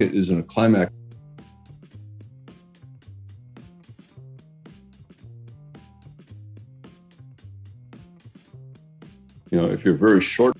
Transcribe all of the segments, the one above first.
It is in a climax. You know, if you're very short,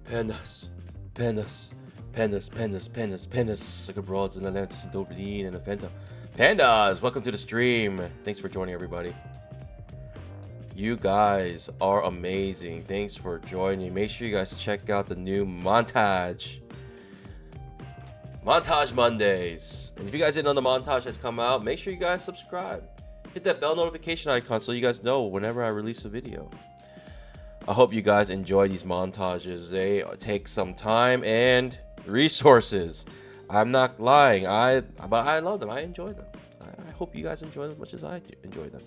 Pandas, pandas, pandas, pandas, pandas, pandas, like abroad in Atlantis and Dublin and a Fanta. Pandas, welcome to the stream. Thanks for joining, everybody. You guys are amazing. Thanks for joining. Make sure you guys check out the new Montage Mondays. And if you guys didn't know the montage has come out, make sure you guys subscribe. Hit that bell notification icon so you guys know whenever I release a video. I hope you guys enjoy these montages. They take some time and resources. I'm not lying. But I love them. I enjoy them. I hope you guys enjoy them as much as I enjoy them.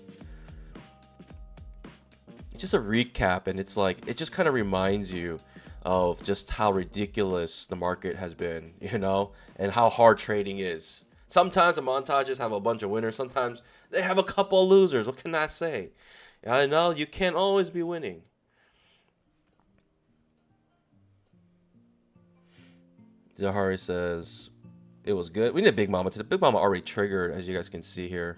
It's just a recap, and it's like it just kind of reminds you of just how ridiculous the market has been, you know, and how hard trading is. Sometimes the montages have a bunch of winners. Sometimes they have a couple of losers. What can I say? I know you can't always be winning. Zahari says it was good. We need a Big Mama today. Big Mama already triggered, as you guys can see here.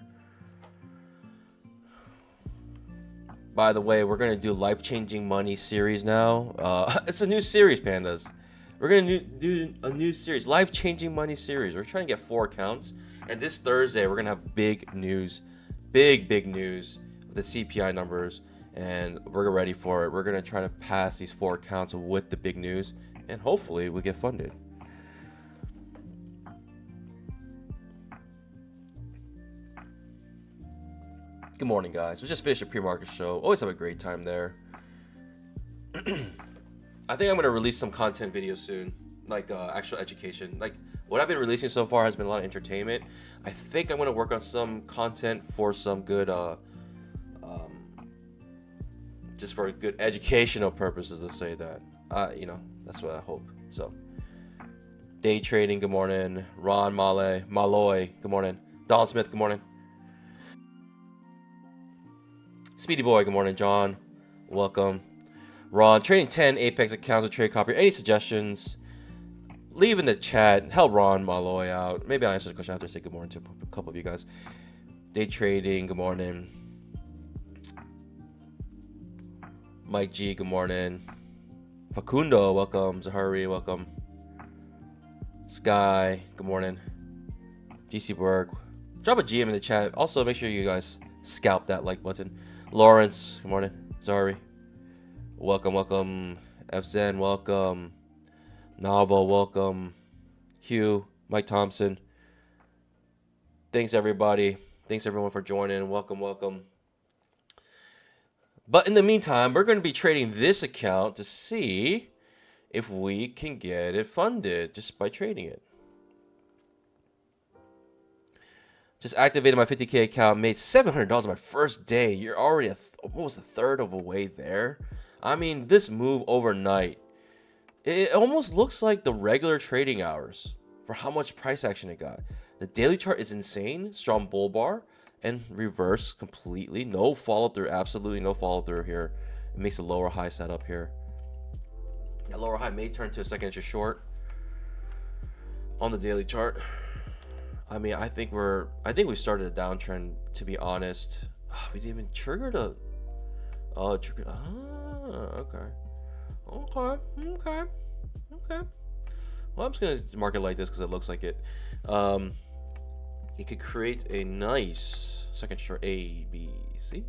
By the way, we're gonna do life-changing money series now. It's a new series, pandas. We're gonna do a new series, life-changing money series. We're trying to get 4 accounts, and this Thursday we're gonna have big news, big news with the CPI numbers, and we're ready for it. We're gonna try to pass these 4 accounts with the big news, and hopefully we get funded. Good morning, guys. We just finished a pre-market show. Always have a great time there. I think I'm going to release some content videos soon, like actual education. Like what I've been releasing so far has been a lot of entertainment. I think I'm going to work on some content for some good, just for good educational purposes, let's say that. You know, that's what I hope. So, day trading, good morning. Ron Malloy, good morning. Don Smith, good morning. Speedy Boy, good morning. John, welcome. Ron, trading 10 Apex accounts with trade copy. Any suggestions? Leave in the chat. Help Ron Malloy out. Maybe I'll answer the question after I say good morning to a couple of you guys. Day trading, good morning. Mike G, good morning. Facundo, welcome. Zahari, welcome. Sky, good morning. GC Berg, drop a GM in the chat. Also, make sure you guys scalp that like button. Lawrence, good morning. Zahari, welcome, welcome. FZen, welcome. Novel, welcome. Hugh, Mike Thompson. Thanks, everybody. Thanks, everyone, for joining. Welcome, welcome. But in the meantime, we're going to be trading this account to see if we can get it funded just by trading it. Just activated my 50K account, made $700 my first day. You're already almost a third of a way there. I mean, this move overnight, it almost looks like the regular trading hours for how much price action it got. The daily chart is insane. Strong bull bar and reverse completely. No follow through. Absolutely no follow through here. It makes a lower high setup here. That lower high may turn to a second inch short on the daily chart. I mean, I think we started a downtrend, to be honest. We didn't even trigger the okay. Well, I'm just gonna mark it like this because it looks like it. It could create a nice second short A, B, C,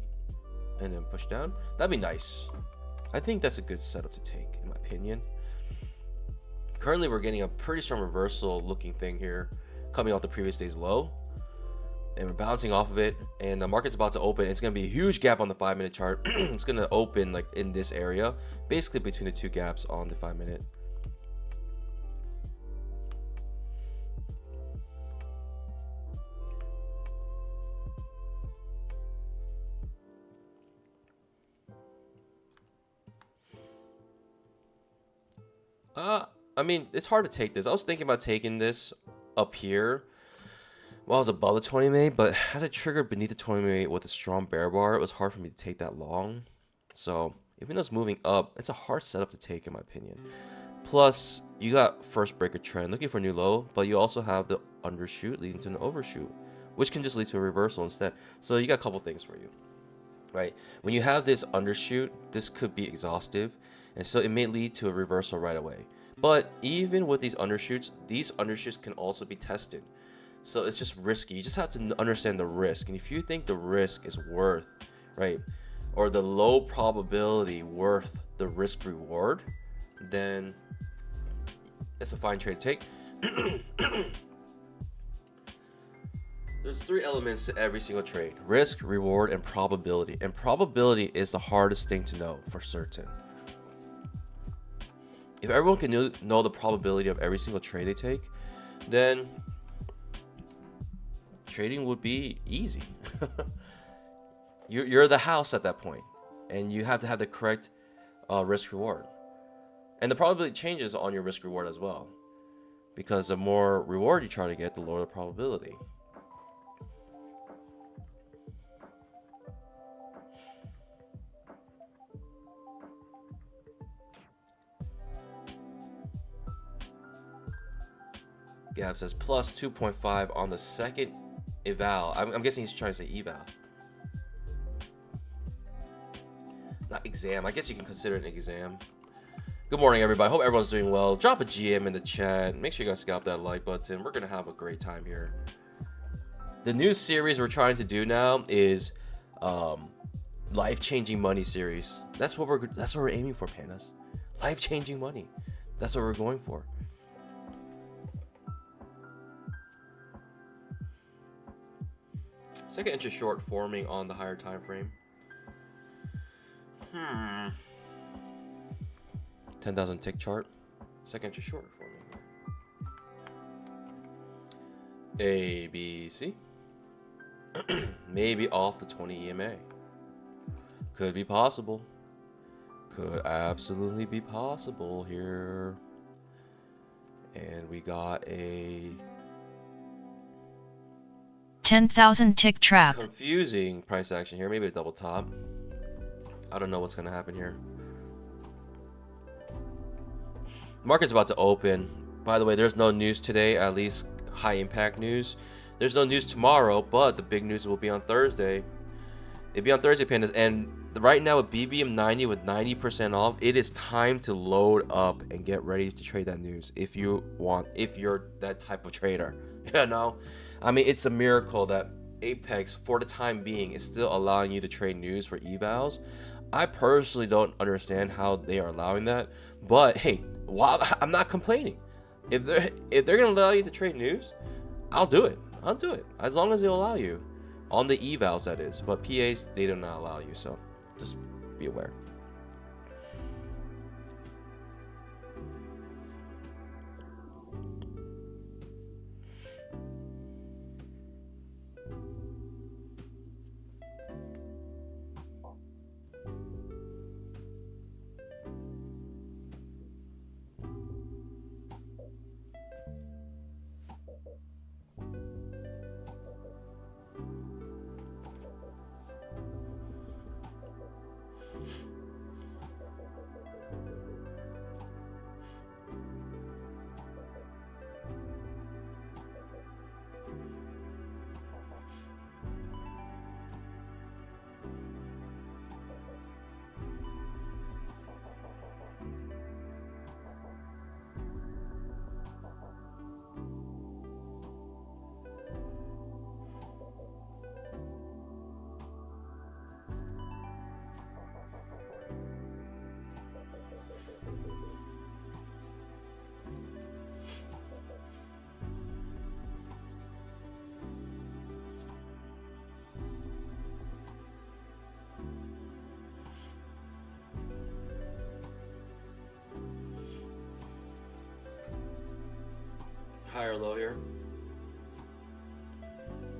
and then push down. That'd be nice. I think that's a good setup to take, in my opinion. Currently, we're getting a pretty strong reversal looking thing here, coming off the previous day's low, and we're bouncing off of it, and the market's about to open. It's going to be a huge gap on the 5-minute chart. It's going to open like in this area, basically between the two gaps on the 5-minute. I mean, it's hard to take this. I was thinking about taking this up here while I was above the 20 MA, but as I triggered beneath the 20 MA with a strong bear bar, it was hard for me to take that long. So even though it's moving up, it's a hard setup to take, in my opinion. Plus, you got first breaker trend looking for a new low, but you also have the undershoot leading to an overshoot, which can just lead to a reversal instead. So you got a couple things for you, right? When you have this undershoot, this could be exhaustive, and so it may lead to a reversal right away. But even with these undershoots can also be tested. So it's just risky. You just have to understand the risk. And if you think the risk is worth, right, or the low probability worth the risk reward, then it's a fine trade to take. There's 3 elements to every single trade: risk, reward, and probability. And probability is the hardest thing to know for certain. If everyone can know the probability of every single trade they take, then trading would be easy. You're the house at that point, and you have to have the correct risk reward. And the probability changes on your risk reward as well, because the more reward you try to get, the lower the probability. Gab says plus 2.5 on the second eval. I'm guessing he's trying to say eval. Not exam. I guess you can consider it an exam. Good morning, everybody. Hope everyone's doing well. Drop a GM in the chat. Make sure you guys scalp that like button. We're going to have a great time here. The new series we're trying to do now is life-changing money series. That's what we're aiming for, pandas. Life-changing money. That's what we're going for. Second inch short forming on the higher time frame. 10,000 tick chart. Second inch short forming. A, B, C. Maybe off the 20 EMA. Could be possible. Could absolutely be possible here. And we got a 10,000 tick trap. Confusing price action here. Maybe a double top. I don't know what's going to happen here. Market's about to open. By the way, there's no news today, at least high impact news. There's no news tomorrow, but the big news will be on Thursday. It'll be on Thursday, pandas. And right now with BBM 90 with 90% off, it is time to load up and get ready to trade that news if you're that type of trader. You know, I mean, it's a miracle that Apex for the time being is still allowing you to trade news for evals. I personally don't understand how they are allowing that, but hey, while I'm not complaining, if they're gonna allow you to trade news, I'll do it as long as they allow you on the evals, that is. But PAs, they do not allow you, so just be aware. High or low here?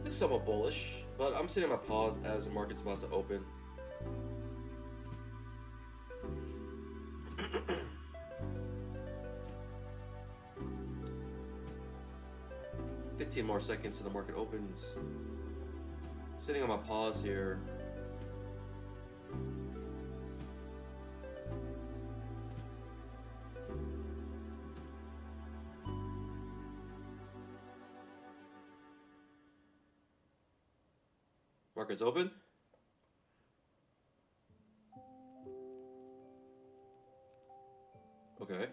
It's somewhat bullish, but I'm sitting my pause as the market's about to open. $15 more seconds till the market opens. Sitting on my pause here. Market's open. Okay.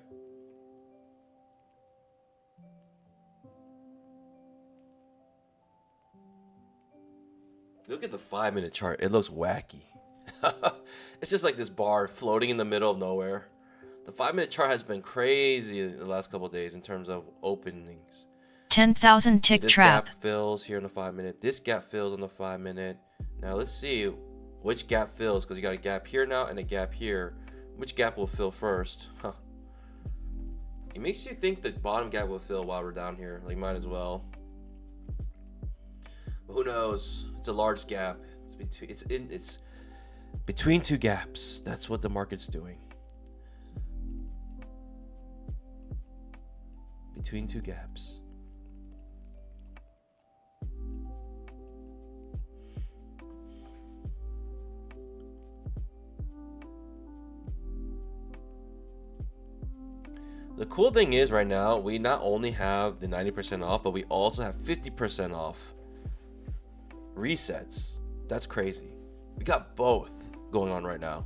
Look at the 5-minute chart. It looks wacky. It's just like this bar floating in the middle of nowhere. The 5-minute chart has been crazy in the last couple of days in terms of openings. 10,000 tick this trap. Gap fills here in the 5-minute. This gap fills on the 5-minute. Now let's see which gap fills, because you got a gap here now and a gap here. Which gap will fill first? Huh. It makes you think the bottom gap will fill while we're down here. Like, might as well. But who knows? It's a large gap. It's between two gaps. That's what the market's doing. Between two gaps. The cool thing is right now, we not only have the 90% off, but we also have 50% off resets. That's crazy. We got both going on right now.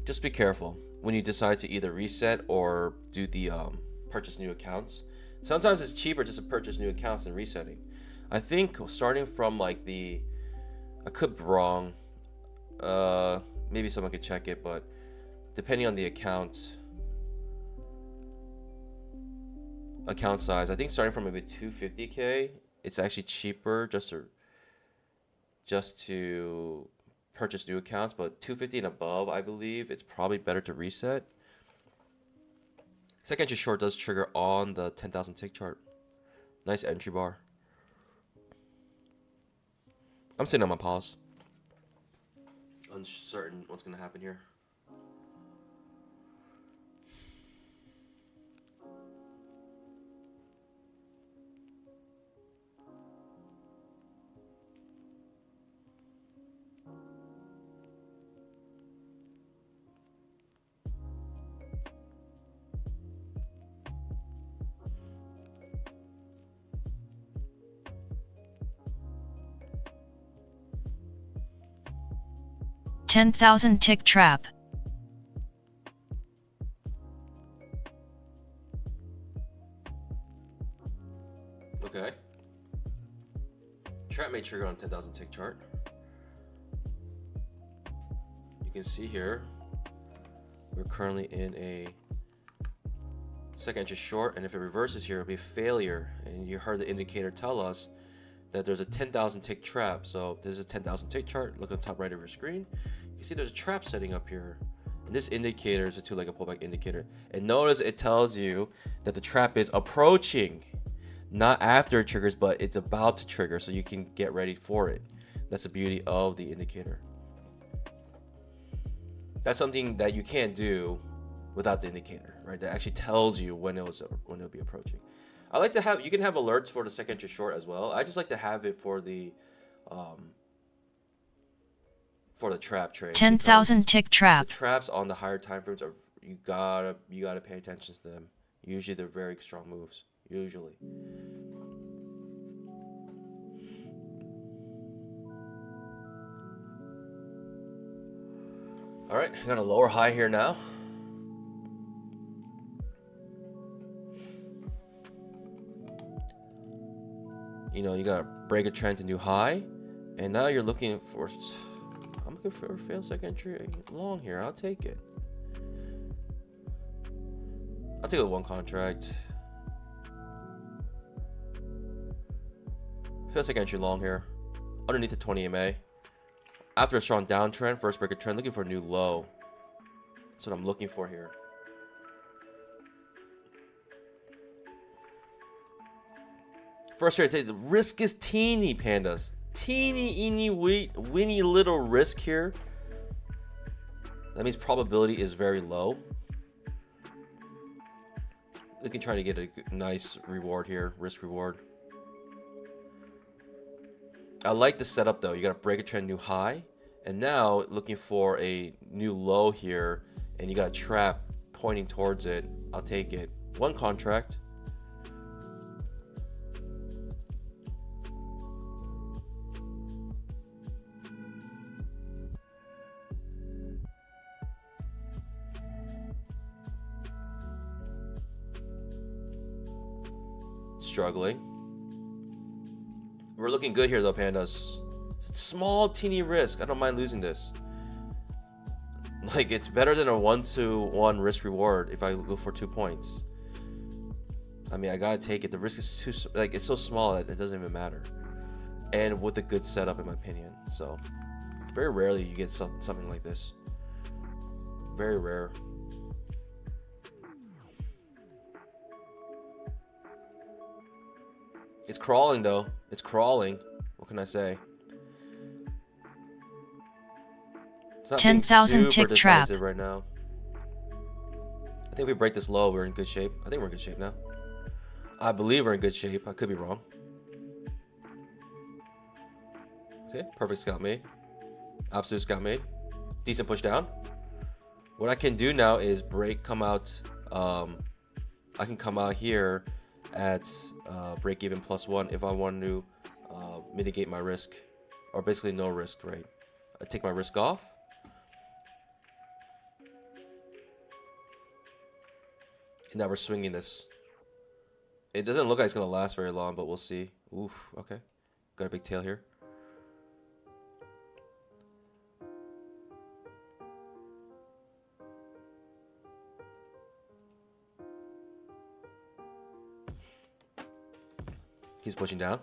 Just be careful when you decide to either reset or do the purchase new accounts. Sometimes it's cheaper just to purchase new accounts than resetting. I think starting from like I could be wrong. Maybe someone could check it, but depending on the account size, I think starting from maybe 250K, it's actually cheaper just to purchase new accounts. But 250 and above, I believe it's probably better to reset. Second entry short does trigger on the 10,000 tick chart. Nice entry bar. I'm sitting on my pause. Uncertain what's going to happen here. 10,000 tick trap. Okay. Trap may trigger on 10,000 tick chart. You can see here, we're currently in a second entry short, and if it reverses here, it'll be a failure. And you heard the indicator tell us that there's a 10,000 tick trap. So this is a 10,000 tick chart. Look on the top right of your screen. You see there's a trap setting up here. And this indicator is a two-legged pullback indicator. And notice it tells you that the trap is approaching. Not after it triggers, but it's about to trigger, so you can get ready for it. That's the beauty of the indicator. That's something that you can't do without the indicator, right? That actually tells you when it'll be approaching. I like to have, you can have alerts for the second entry short as well. I just like to have it for the trap trade. 10,000 tick trap. The traps on the higher time frames are, you gotta pay attention to them. Usually they're very strong moves. Usually. All right, got a lower high here now. You know, you got to break a trend to new high, and now you're looking for, I'm looking for a failed second entry long here. I'll take it. I'll take it with one contract. Failed second entry long here, underneath the 20 EMA. After a strong downtrend, first break a trend, looking for a new low. That's what I'm looking for here. First here, the risk is teeny, pandas. Teeny, weeny little risk here. That means probability is very low. We can try to get a nice reward here, risk reward. I like the setup though. You got to break a trend new high, and now looking for a new low here, and you got a trap pointing towards it. I'll take it. One contract. Struggling. We're looking good here though, pandas. Small teeny risk. I don't mind losing this. Like, it's better than a 1-to-1 risk reward if I go for 2 points. I mean, I gotta take it. The risk is too, like, it's so small that it doesn't even matter. And with a good setup, in my opinion. So very rarely you get something like this. Very rare. It's crawling though. It's crawling. What can I say? 10,000 tick trap right now. I think if we break this low, we're in good shape. I think we're in good shape now. I believe we're in good shape. I could be wrong. Okay, perfect scout made. Absolute scout made. Decent push down. What I can do now is come out. I can come out here at break even +1 if I want to mitigate my risk, or basically no risk, right? I take my risk off. And now we're swinging this. It doesn't look like it's gonna last very long, but we'll see. Oof, okay. Got a big tail here. He's pushing down.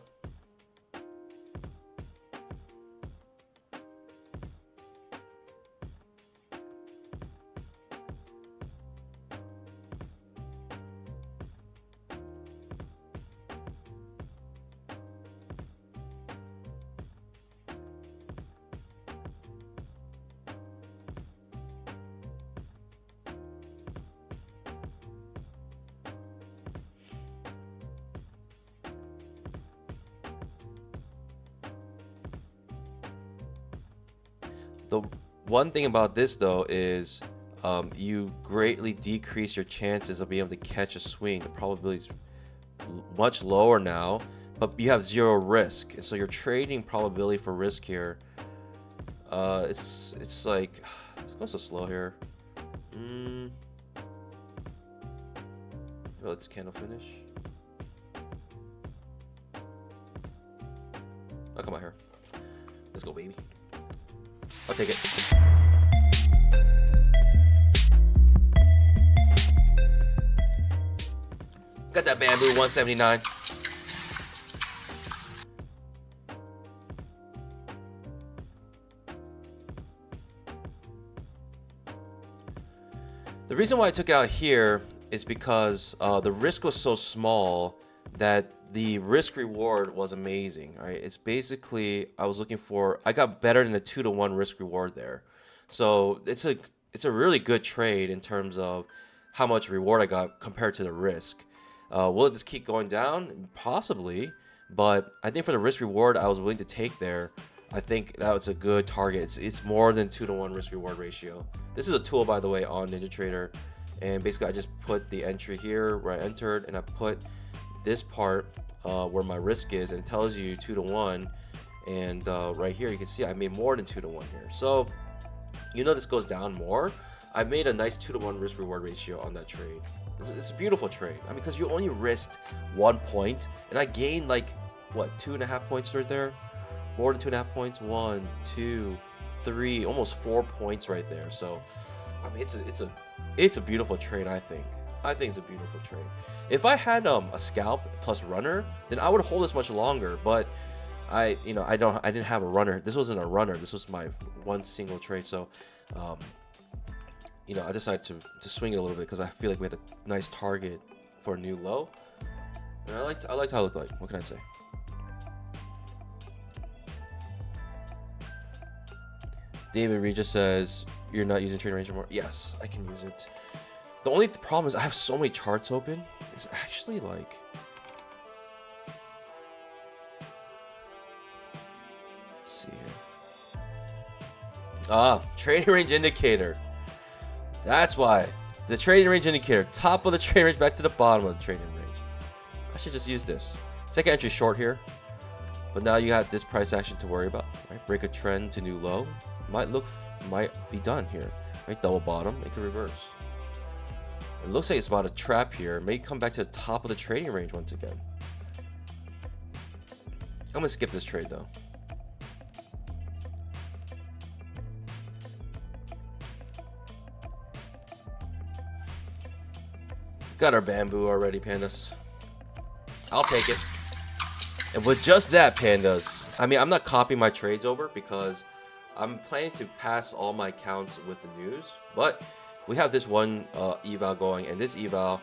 The one thing about this though is you greatly decrease your chances of being able to catch a swing. The probability is much lower now, but you have zero risk, and so your trading probability for risk here It's like it's going so slow here. Let this candle finish. Oh, come on here. Let's go, baby. I'll take it. Got that bamboo 179. The reason why I took it out here is because the risk was so small that the risk reward was amazing. Right? It's basically I got better than a 2-to-1 risk reward there. So it's a really good trade in terms of how much reward I got compared to the risk. Will it just keep going down? Possibly, but I think for the risk reward I was willing to take there, I think that was a good target. It's more than 2-to-1 risk reward ratio. This is a tool, by the way, on NinjaTrader, and basically I just put the entry here where I entered, and I put this part where my risk is, and it tells you 2-to-1, and right here you can see I made more than 2-to-1 here. So this goes down more. I made a nice 2-to-1 risk reward ratio on that trade. It's a beautiful trade. I mean, because you only risked 1 point, and I gained like what, 2.5 points right there, more than 2.5 points. 1, 2, 3, almost 4 points right there. So I mean, it's a beautiful trade. I think it's a beautiful trade. If I had a scalp plus runner, then I would hold this much longer. But I didn't have a runner. This wasn't a runner. This was my one single trade. So I decided to swing it a little bit because I feel like we had a nice target for a new low, and I liked how it looked like. What can I say? David Regis says you're not using trading range anymore. Yes, I can use it. The only problem is I have so many charts open. It's actually like, let's see here. Trading range indicator. That's why. The trading range indicator. Top of the trading range back to the bottom of the trading range. I should just use this. Second entry short here. But now you got this price action to worry about. Right? Break a trend to new low. Might be done here. Right? Double bottom. Make a reverse. It looks like it's about a trap here. May come back to the top of the trading range once again. I'm going to skip this trade though. Got our bamboo already, pandas. I'll take it. And with just that, pandas, I mean, I'm not copying my trades over because I'm planning to pass all my accounts with the news. But we have this one eval going, and this eval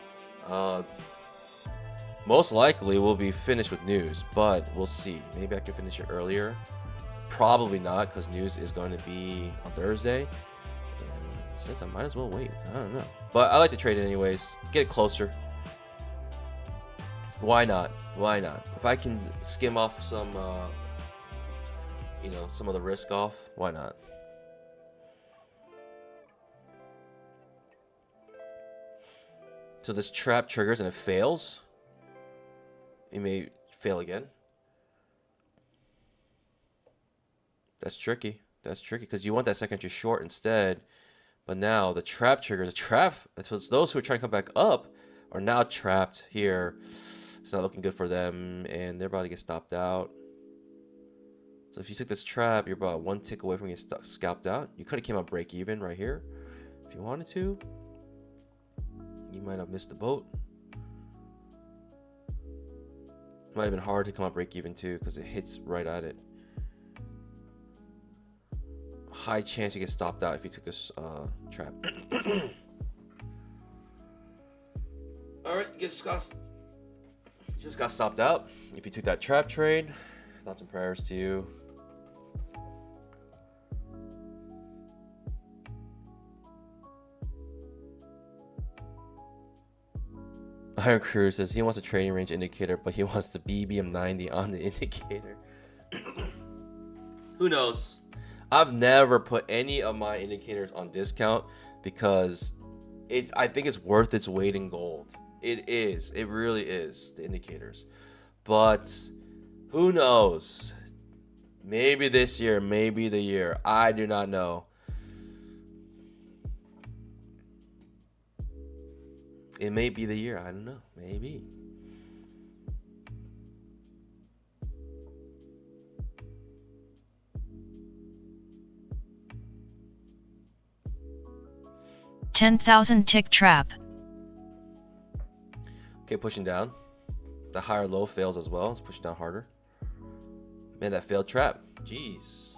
most likely will be finished with news. But we'll see. Maybe I can finish it earlier. Probably not, because news is going to be on Thursday. Since I might as well wait. I don't know. But I like to trade it anyways. Get it closer. Why not? Why not? If I can skim off some, some of the risk off, why not? So this trap triggers and it fails. It may fail again. That's tricky. That's tricky because you want that second entry short instead. But now the trap triggers. A trap. So it's those who are trying to come back up are now trapped here. It's not looking good for them, and they're about to get stopped out. So if you took this trap, you're about one tick away from getting scalped out. You could have came out break even right here if you wanted to. You might have missed the boat. It might have been hard to come out break even too because it hits right at it. High chance you get stopped out if you took this trap. All right, just got stopped out. If you took that trap trade, thoughts and prayers to you. Iron Crew says he wants a trading range indicator, but he wants the BBM 90 on the indicator. Who knows? I've never put any of my indicators on discount because I think it's worth its weight in gold. It is. It really is, the indicators. But who knows? Maybe this year, maybe the year. I do not know. It may be the year. I don't know. Maybe. $10,000 tick trap. Okay, pushing down. The higher low fails as well. Let's push it down harder. Man, that failed trap. Jeez.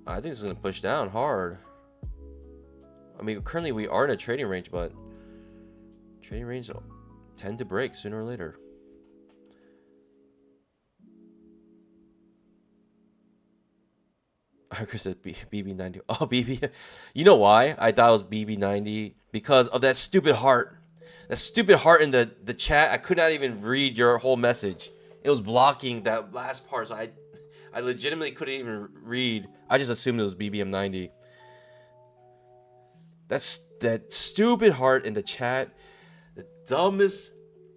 I think this is going to push down hard. I mean, currently we are in a trading range, but trading range tend to break sooner or later. Chris said BB90. Oh, BB. You know why I thought it was BB90? Because of that stupid heart. That stupid heart in the chat. I could not even read your whole message. It was blocking that last part, so I legitimately couldn't even read. I just assumed it was BBM90. That's that stupid heart in the chat. The dumbest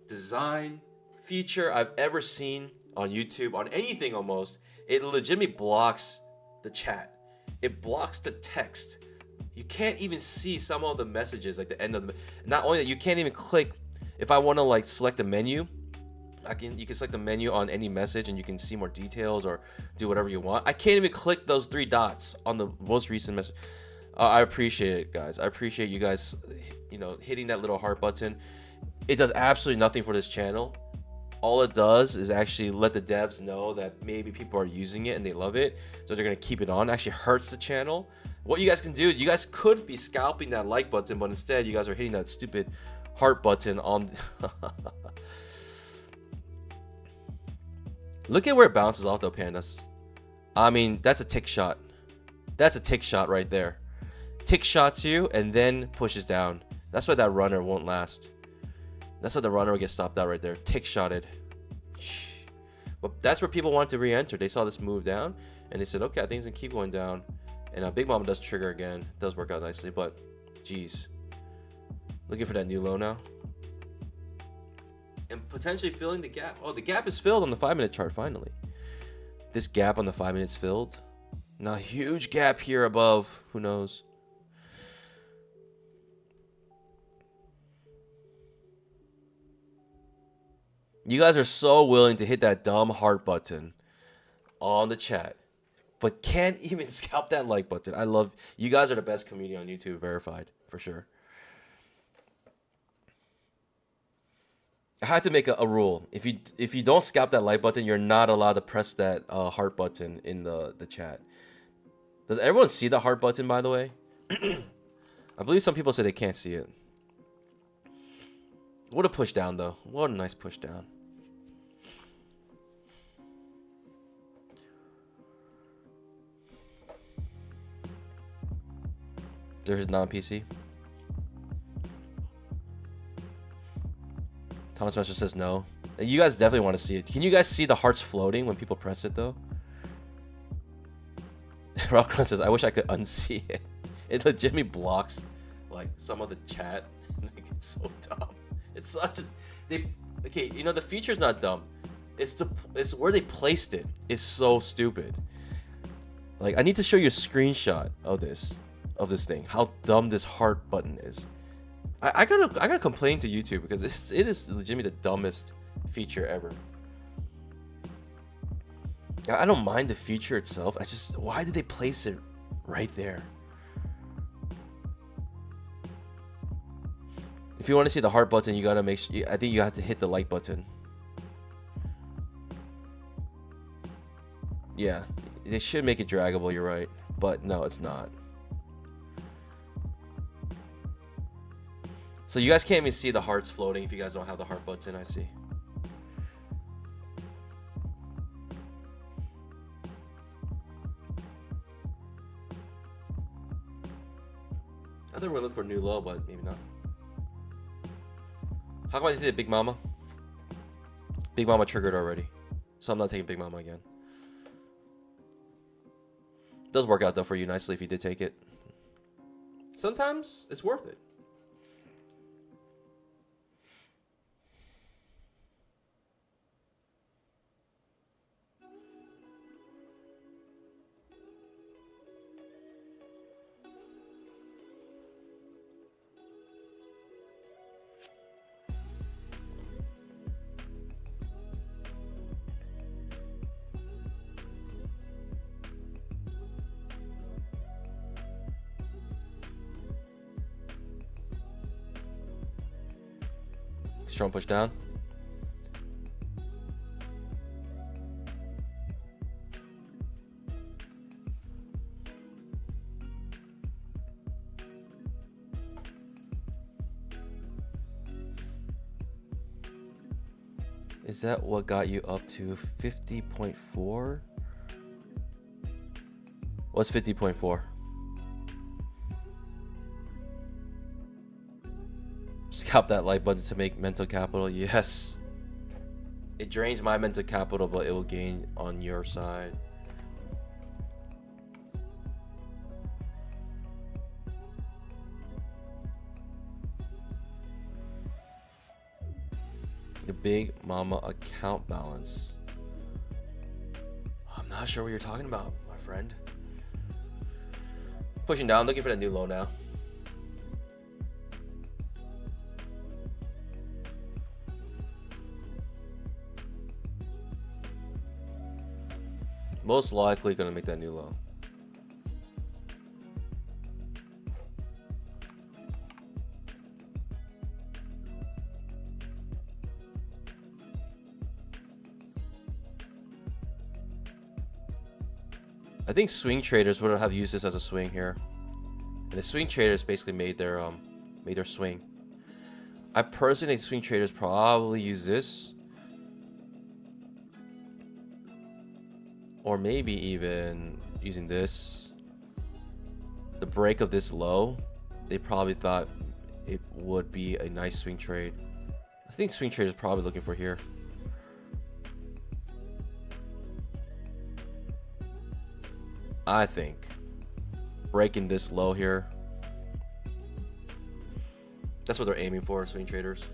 design feature I've ever seen on YouTube, on anything almost. It legitimately blocks the chat. It blocks the text. You can't even see some of the messages, like the end of the. Not only that, you can't even click. If I want to like select the menu, you can select the menu on any message, and you can see more details or do whatever you want. I can't even click those 3 dots on the most recent message. I appreciate it, guys. I appreciate you guys, hitting that little heart button. It does absolutely nothing for this channel. All it does is actually let the devs know that maybe people are using it and they love it, so they're gonna keep it on. It actually hurts the channel. What you guys can do, you guys could be scalping that like button, but instead you guys are hitting that stupid heart button on. Look at where it bounces off though, pandas. I mean, that's a tick shot. That's a tick shot right there. Tick shots you and then pushes down. That's why that runner won't last. That's why the runner will get stopped out right there. Tick shotted. But that's where people want to re-enter. They saw this move down and they said, okay, I think it's gonna keep going down. And Big Mama does trigger again. It does work out nicely, but geez. Looking for that new low now. And potentially filling the gap. Oh, the gap is filled on the 5-minute chart finally. This gap on the 5 minutes filled. Now huge gap here above. Who knows? You guys are so willing to hit that dumb heart button on the chat, but can't even scalp that like button. I love you guys. Are the best community on YouTube, verified for sure. I had to make a rule. If you don't scalp that like button, you're not allowed to press that heart button in the chat. Does everyone see the heart button, by the way? I believe some people say they can't see it. What a push down, though. What a nice push down. There's non-PC. Thomas Master says no. You guys definitely want to see it. Can you guys see the hearts floating when people press it, though? Rockrun says, I wish I could unsee it. It legitimately blocks, like, some of the chat. Like, it's so dumb. It's such a... Okay, the feature's not dumb. It's where they placed it is so stupid. Like, I need to show you a screenshot of this thing. How dumb this heart button is. I gotta complain to YouTube because it is legitimately the dumbest feature ever. I don't mind the feature itself. Why did they place it right there? If you want to see the heart button, you gotta make sure. I think you have to hit the like button. Yeah, they should make it draggable. You're right, but no, it's not. So you guys can't even see the hearts floating if you guys don't have the heart button. I see. I thought we were looking for a new low, but maybe not. How come I see the Big Mama? Big Mama triggered already, so I'm not taking Big Mama again. It does work out though for you nicely if you did take it. Sometimes it's worth it. Strong push down. Is that what got you up to 50.4? What's 50.4? Scalp that like button to make mental capital. Yes. It drains my mental capital, but it will gain on your side. Your big mama account balance. I'm not sure what you're talking about, my friend. Pushing down, looking for that new low now. Most likely gonna make that new low. I think swing traders would have used this as a swing here, and the swing traders basically made their swing. I personally think swing traders probably use this, or maybe even using this. The break of this low, they probably thought it would be a nice swing trade. I think swing traders probably looking for here. I think breaking this low here, that's what they're aiming for, swing traders.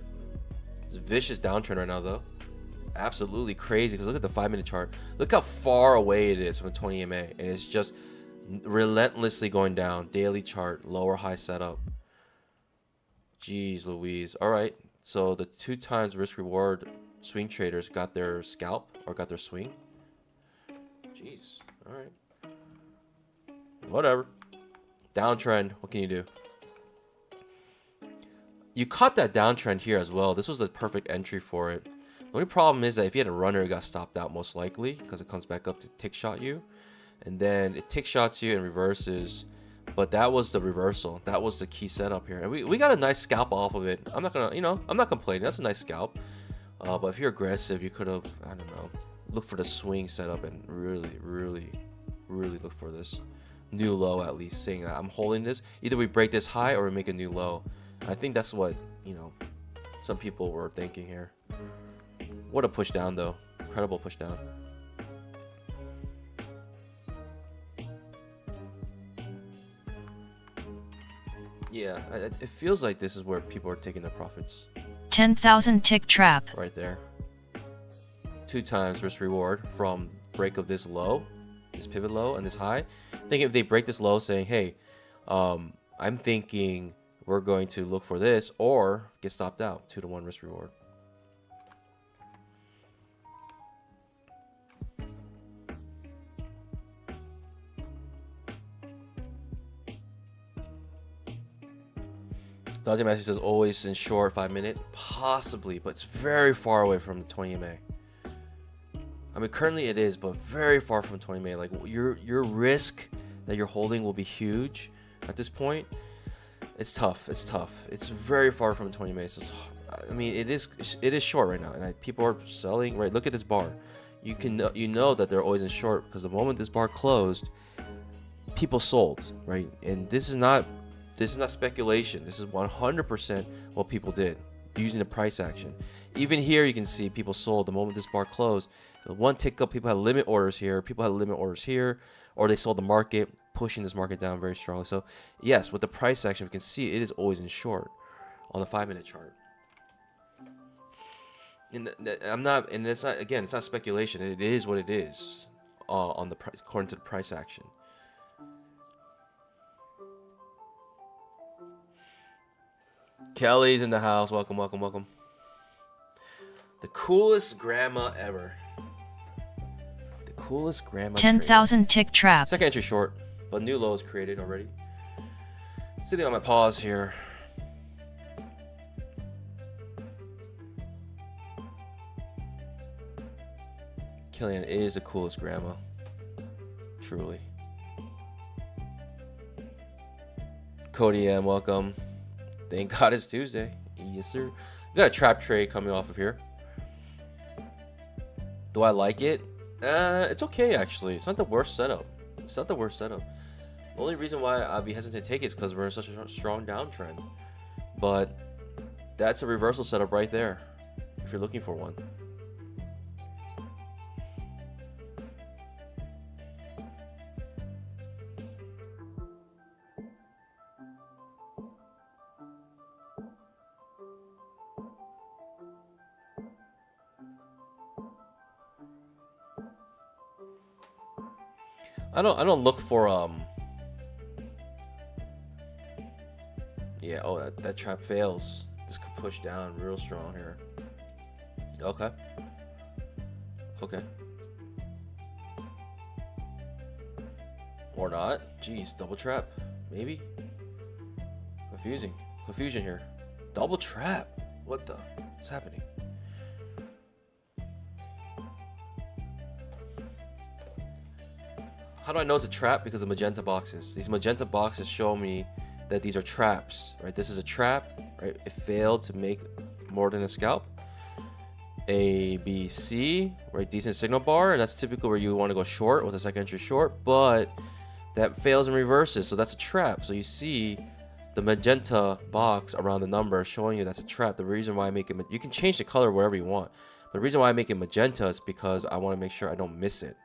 It's a vicious downtrend right now though. Absolutely crazy, because look at the 5-minute chart. Look how far away it is from 20 EMA, and it's just relentlessly going down. Daily chart, lower high setup. Jeez Louise. All right, so the 2 times risk reward swing traders got their scalp, or got their swing. Jeez. All right. Whatever. Downtrend. What can you do? You caught that downtrend here as well. This was the perfect entry for it. The only problem is that if you had a runner, it got stopped out most likely, because it comes back up to tick shot you, and then it tick shots you and reverses. But that was the reversal. That was the key setup here, and we got a nice scalp off of it. I'm not gonna, I'm not complaining. That's a nice scalp. But if you're aggressive, you could have, I don't know, look for the swing setup and really look for this new low, at least, saying that I'm holding this. Either we break this high or we make a new low. I think that's what, some people were thinking here. What a push down though. Incredible push down. Yeah, it feels like this is where people are taking their profits. 10,000 tick trap. Right there. 2 times risk reward from break of this low, this pivot low, and this high. I think if they break this low, saying, hey, I'm thinking we're going to look for this or get stopped out. 2-to-1 risk reward. Dodgy Master says always in short 5-minute, possibly, but it's very far away from the 20 MA. I mean, currently it is, but very far from 20 MA. Like your risk that you're holding will be huge at this point. It's tough. It's tough. It's very far from 20 MA. So I mean, it is short right now, and people are selling. Right, look at this bar. You know that they're always in short, because the moment this bar closed, people sold. Right, and this is not speculation. This is 100% what people did using the price action. Even here, you can see people sold the moment this bar closed. The one tick up, people had limit orders here. People had limit orders here, or they sold the market, pushing this market down very strongly. So yes, with the price action, we can see it is always in short on the 5-minute chart. And it's not, again, it's not speculation. It is what it is on the price, according to the price action. Kelly's in the house. Welcome, welcome, welcome. The coolest grandma ever. The coolest grandma. 10,000 tick trap. Second entry short, but new low is created already. Sitting on my pause here. Killian is the coolest grandma. Truly. Cody M, welcome. Thank God it's Tuesday. Yes, sir. We got a trap trade coming off of here. Do I like it? It's okay, actually. It's not the worst setup. It's not the worst setup. The only reason why I'd be hesitant to take it is because we're in such a strong downtrend. But that's a reversal setup right there, if you're looking for one. I don't look for yeah, oh, that trap fails. This could push down real strong here. Okay. Okay. Or not. Jeez, double trap. Maybe. Confusion here. Double trap. What the? What's happening? How do I know it's a trap? Because of magenta boxes. These magenta boxes show me that these are traps, right? This is a trap, right? It failed to make more than a scalp. A, B, C, right? Decent signal bar. And that's typically where you want to go short with a second entry short, but that fails and reverses. So that's a trap. So you see the magenta box around the number showing you that's a trap. The reason why I make it, you can change the color wherever you want. But the reason why I make it magenta is because I want to make sure I don't miss it.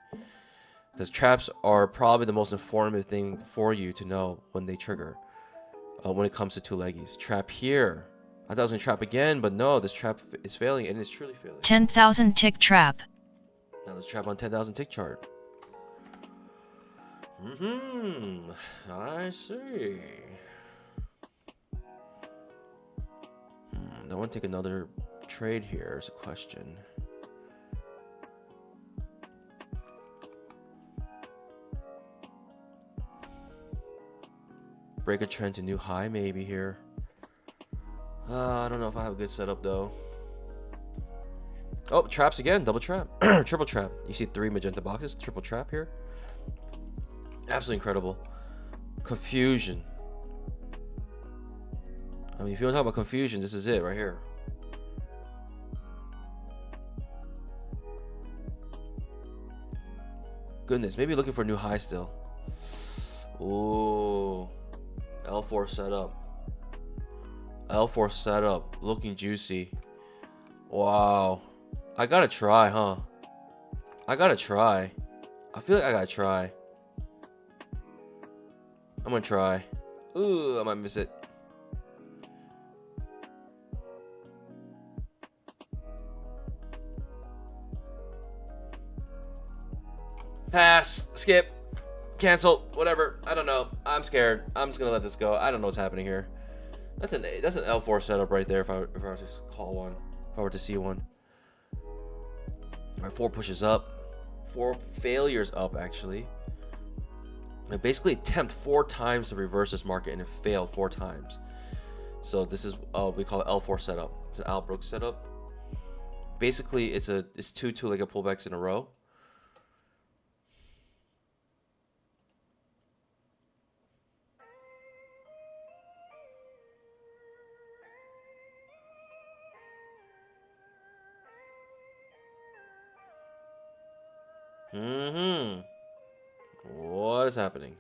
Because traps are probably the most informative thing for you to know when they trigger. When it comes to two leggies. Trap here. I thought I was going to trap again, but no, this trap is failing, and it's truly failing. 10,000 tick trap. Now let's trap on 10,000 tick chart. I see. I want to take another trade here is a question. Break a trend to new high maybe here. I don't know if I have a good setup though. Oh, traps again. Double trap. Triple trap. You see 3 magenta boxes. Triple trap here. Absolutely incredible. Confusion. I mean, if you want to talk about confusion, this is it right here. Goodness, maybe looking for a new high still. Ooh. L4 setup. L4 setup. Looking juicy. Wow. I gotta try, huh? I gotta try. I feel like I gotta try. I'm gonna try. Ooh, I might miss it. Pass. Skip. Cancel, whatever. I don't know. I'm scared. I'm just gonna let this go. I don't know what's happening here. That's an L4 setup right there. If I were to call one, if I were to see one. All right, 4 pushes up, 4 failures up actually. I basically attempt 4 times to reverse this market and it failed 4 times. So this is we call it L4 setup. It's an Albrook setup. Basically, it's 2 two-legged pullbacks in a row. What is happening?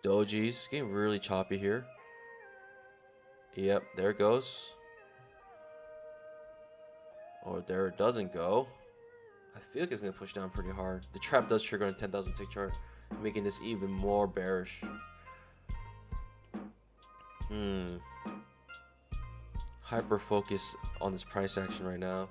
Doji's getting really choppy here. Yep, there it goes. Or there it doesn't go. I feel like it's gonna push down pretty hard. The trap does trigger on a 10,000 tick chart, making this even more bearish. Hyper focus on this price action right now.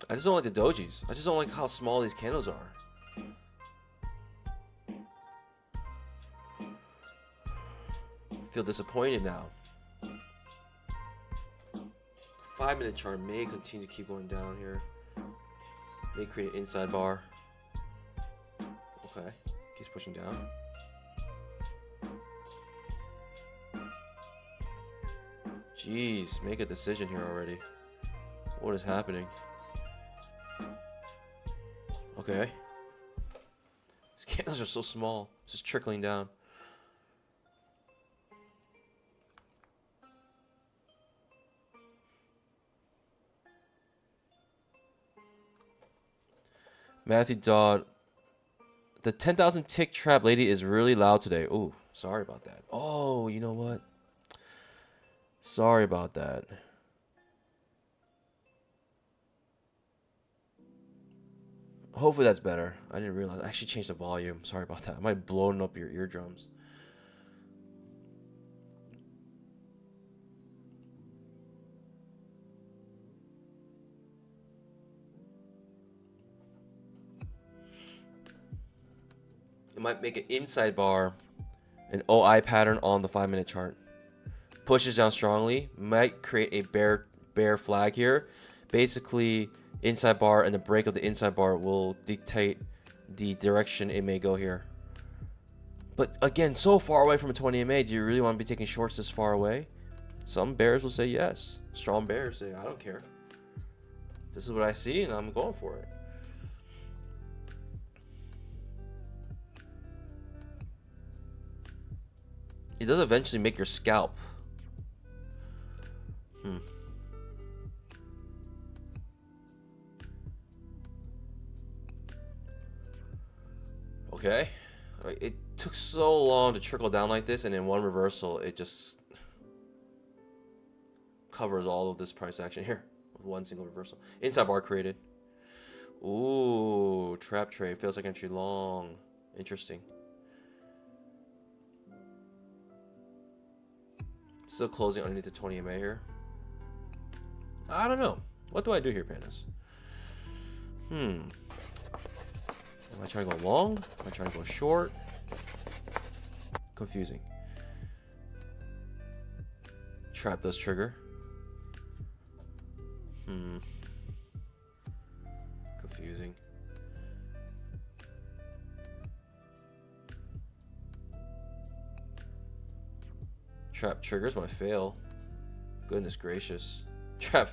I just don't like the dojis. I just don't like how small these candles are. I feel disappointed now. 5-minute chart may continue to keep going down here. May create an inside bar. Okay. Keeps pushing down. Jeez, make a decision here already. What is happening? Okay. These candles are so small. It's just trickling down. Matthew Dodd. The 10,000 tick trap lady is really loud today. Oh, sorry about that. Oh, you know what? Sorry about that. Hopefully that's better. I didn't realize. I actually changed the volume. Sorry about that. I might have blown up your eardrums. It might make an inside bar, an OI pattern on the 5-minute chart. Pushes down strongly, might create a bear flag here. Basically, inside bar and the break of the inside bar will dictate the direction it may go here. But again, so far away from a 20 MA, do you really want to be taking shorts this far away? Some bears will say yes. Strong bears say, I don't care. This is what I see and I'm going for it. It does eventually make your scalp. Okay. It took so long to trickle down like this, and in one reversal, it just covers all of this price action here with one single reversal. Inside bar created. Ooh, trap trade. Feels like entry long. Interesting. Still closing underneath the 20 MA here. I don't know. What do I do here, pandas? Am I trying to go long? Am I trying to go short? Confusing. Trap does trigger. Confusing. Trap triggers my fail. Goodness gracious. Trap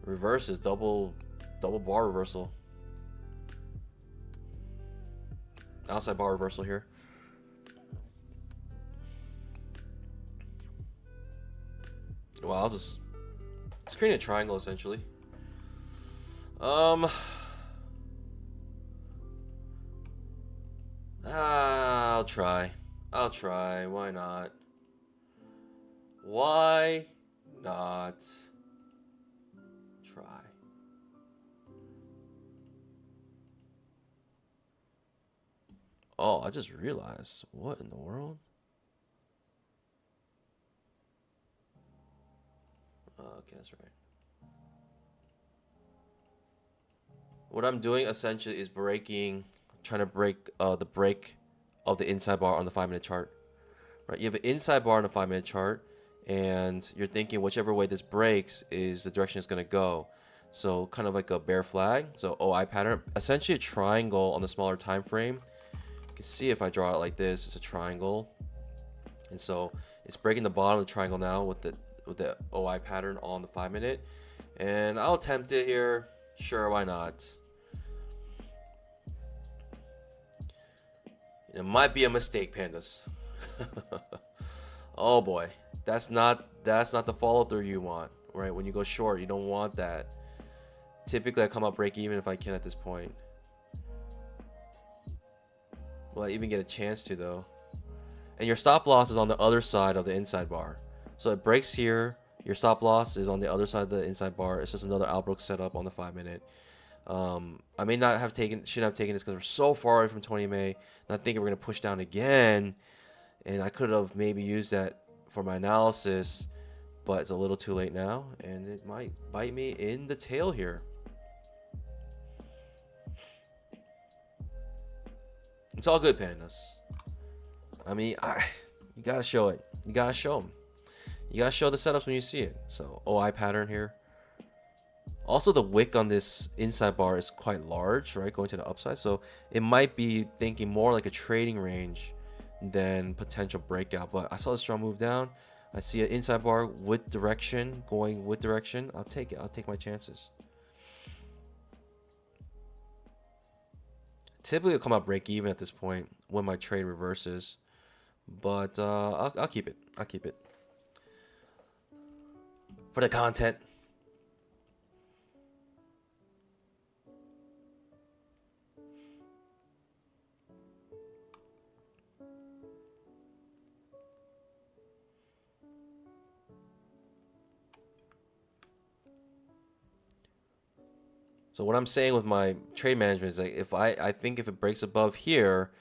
reverses double bar reversal. Outside bar reversal here. Wow, it's creating a triangle essentially. I'll try. Why not? Why not try? Oh, I just realized. What in the world? Okay, that's right. What I'm doing essentially is trying to break the break of the inside bar on the 5-minute chart. Right? You have an inside bar on the 5-minute chart, and you're thinking whichever way this breaks is the direction it's going to go. So kind of like a bear flag. So OI pattern, essentially a triangle on the smaller time frame. You can see if I draw it like this, it's a triangle. And so it's breaking the bottom of the triangle now with the OI pattern on the 5-minute. And I'll attempt it here. Sure, why not? It might be a mistake, pandas. Oh boy, that's not the follow through you want, right? When you go short, you don't want that. Typically, I come out break even if I can at this point. Will I even get a chance to though? And your stop loss is on the other side of the inside bar. So it breaks here. Your stop loss is on the other side of the inside bar. It's just another Albrook setup on the 5-minute. I may not have shouldn't have taken this because we're so far away from 20 MA. Not thinking we're gonna push down again, and I could have maybe used that for my analysis, but it's a little too late now, and it might bite me in the tail here. It's all good, pandas. I mean, you gotta show it. You gotta show them. You gotta show the setups when you see it. So OI pattern here Also, the wick on this inside bar is quite large, right? Going to the upside. So it might be thinking more like a trading range than potential breakout. But I saw the strong move down. I see an inside bar with direction, going with direction. I'll take it. I'll take my chances. Typically, it'll come out break even at this point when my trade reverses. But I'll keep it. I'll keep it. For the content. So what I'm saying with my trade management is like, if I think if it breaks above here,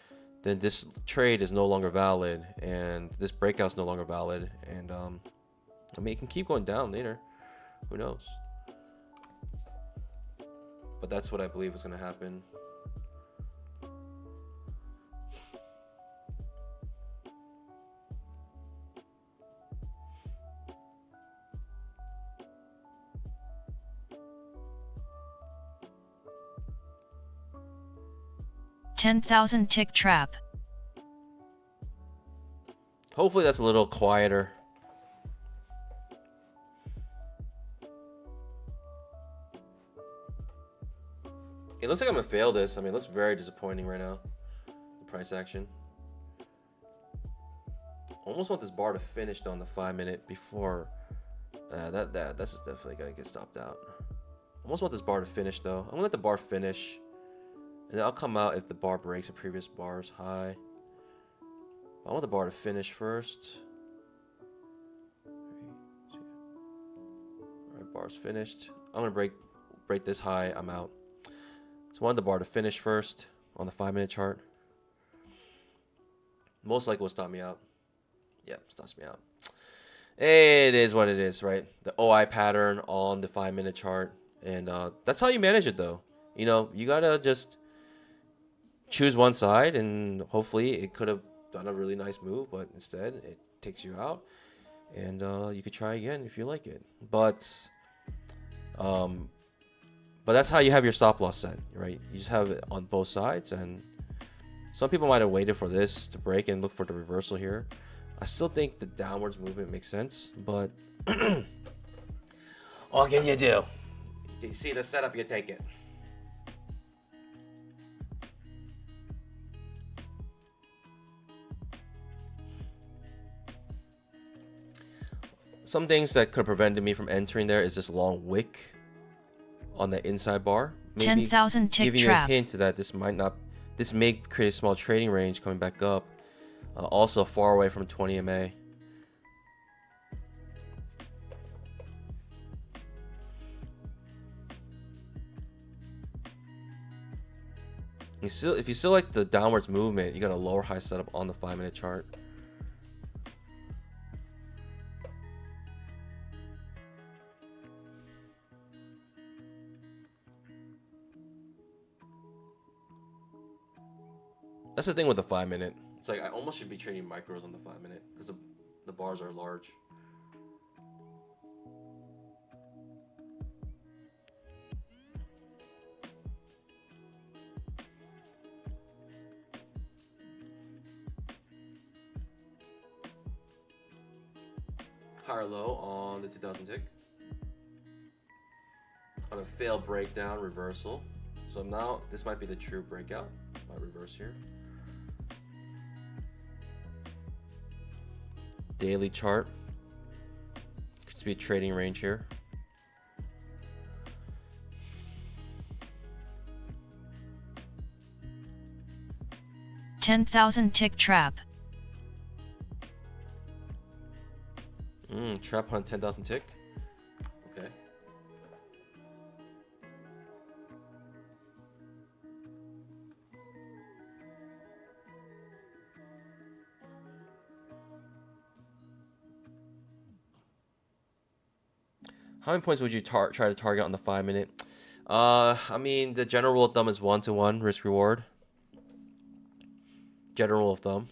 then this trade is no longer valid, and this breakout is no longer valid, and I mean, it can keep going down later. Who knows? But that's what I believe is going to happen. $10,000 tick trap. Hopefully that's a little quieter. It looks like I'm gonna fail this. I mean, it looks very disappointing right now. The price action. Almost want this bar to finish on the 5-minute before. This is definitely gonna get stopped out. Almost want this bar to finish though. I'm gonna let the bar finish, and then I'll come out if the bar breaks a previous bar's high. I want the bar to finish first. Alright, bar's finished. I'm gonna break this high. I'm out. So I want the bar to finish first on the 5-minute chart. Most likely will stop me out. Yeah, stops me out. It is what it is, right? The OI pattern on the 5-minute chart, and that's how you manage it, though. You know, you gotta just choose one side, and hopefully it could have done a really nice move, but instead it takes you out, and you could try again if you like it. But that's how you have your stop loss set, right? You just have it on both sides, and some people might have waited for this to break and look for the reversal here. I still think the downwards movement makes sense, but what can you do? You see the setup, you take it. Some things that could have prevented me from entering there is this long wick on the inside bar. Maybe 10,000 tick giving trap. you a hint that this may create a small trading range coming back up. Also far away from 20 MA. If you still like the downwards movement, you got a lower high setup on the 5-minute chart. That's the thing with the 5-minute. It's like I almost should be trading micros on the 5-minute because the bars are large. Higher low on the 2000 tick. On a failed breakdown reversal. So now this might be the true breakout. Might reverse here. Daily chart. Could be a trading range here. $10,000 tick trap. Trap on 10,000 tick. Okay. How many points would you try to target on the 5-minute? I mean, the general rule of thumb is 1-to-1 risk reward. General rule of thumb.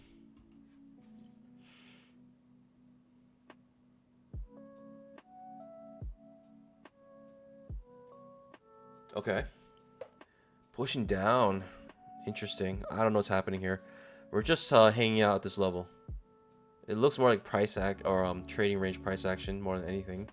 Okay. Pushing down. Interesting. I don't know what's happening here. We're just hanging out at this level. It looks more like price act or trading range price action more than anything.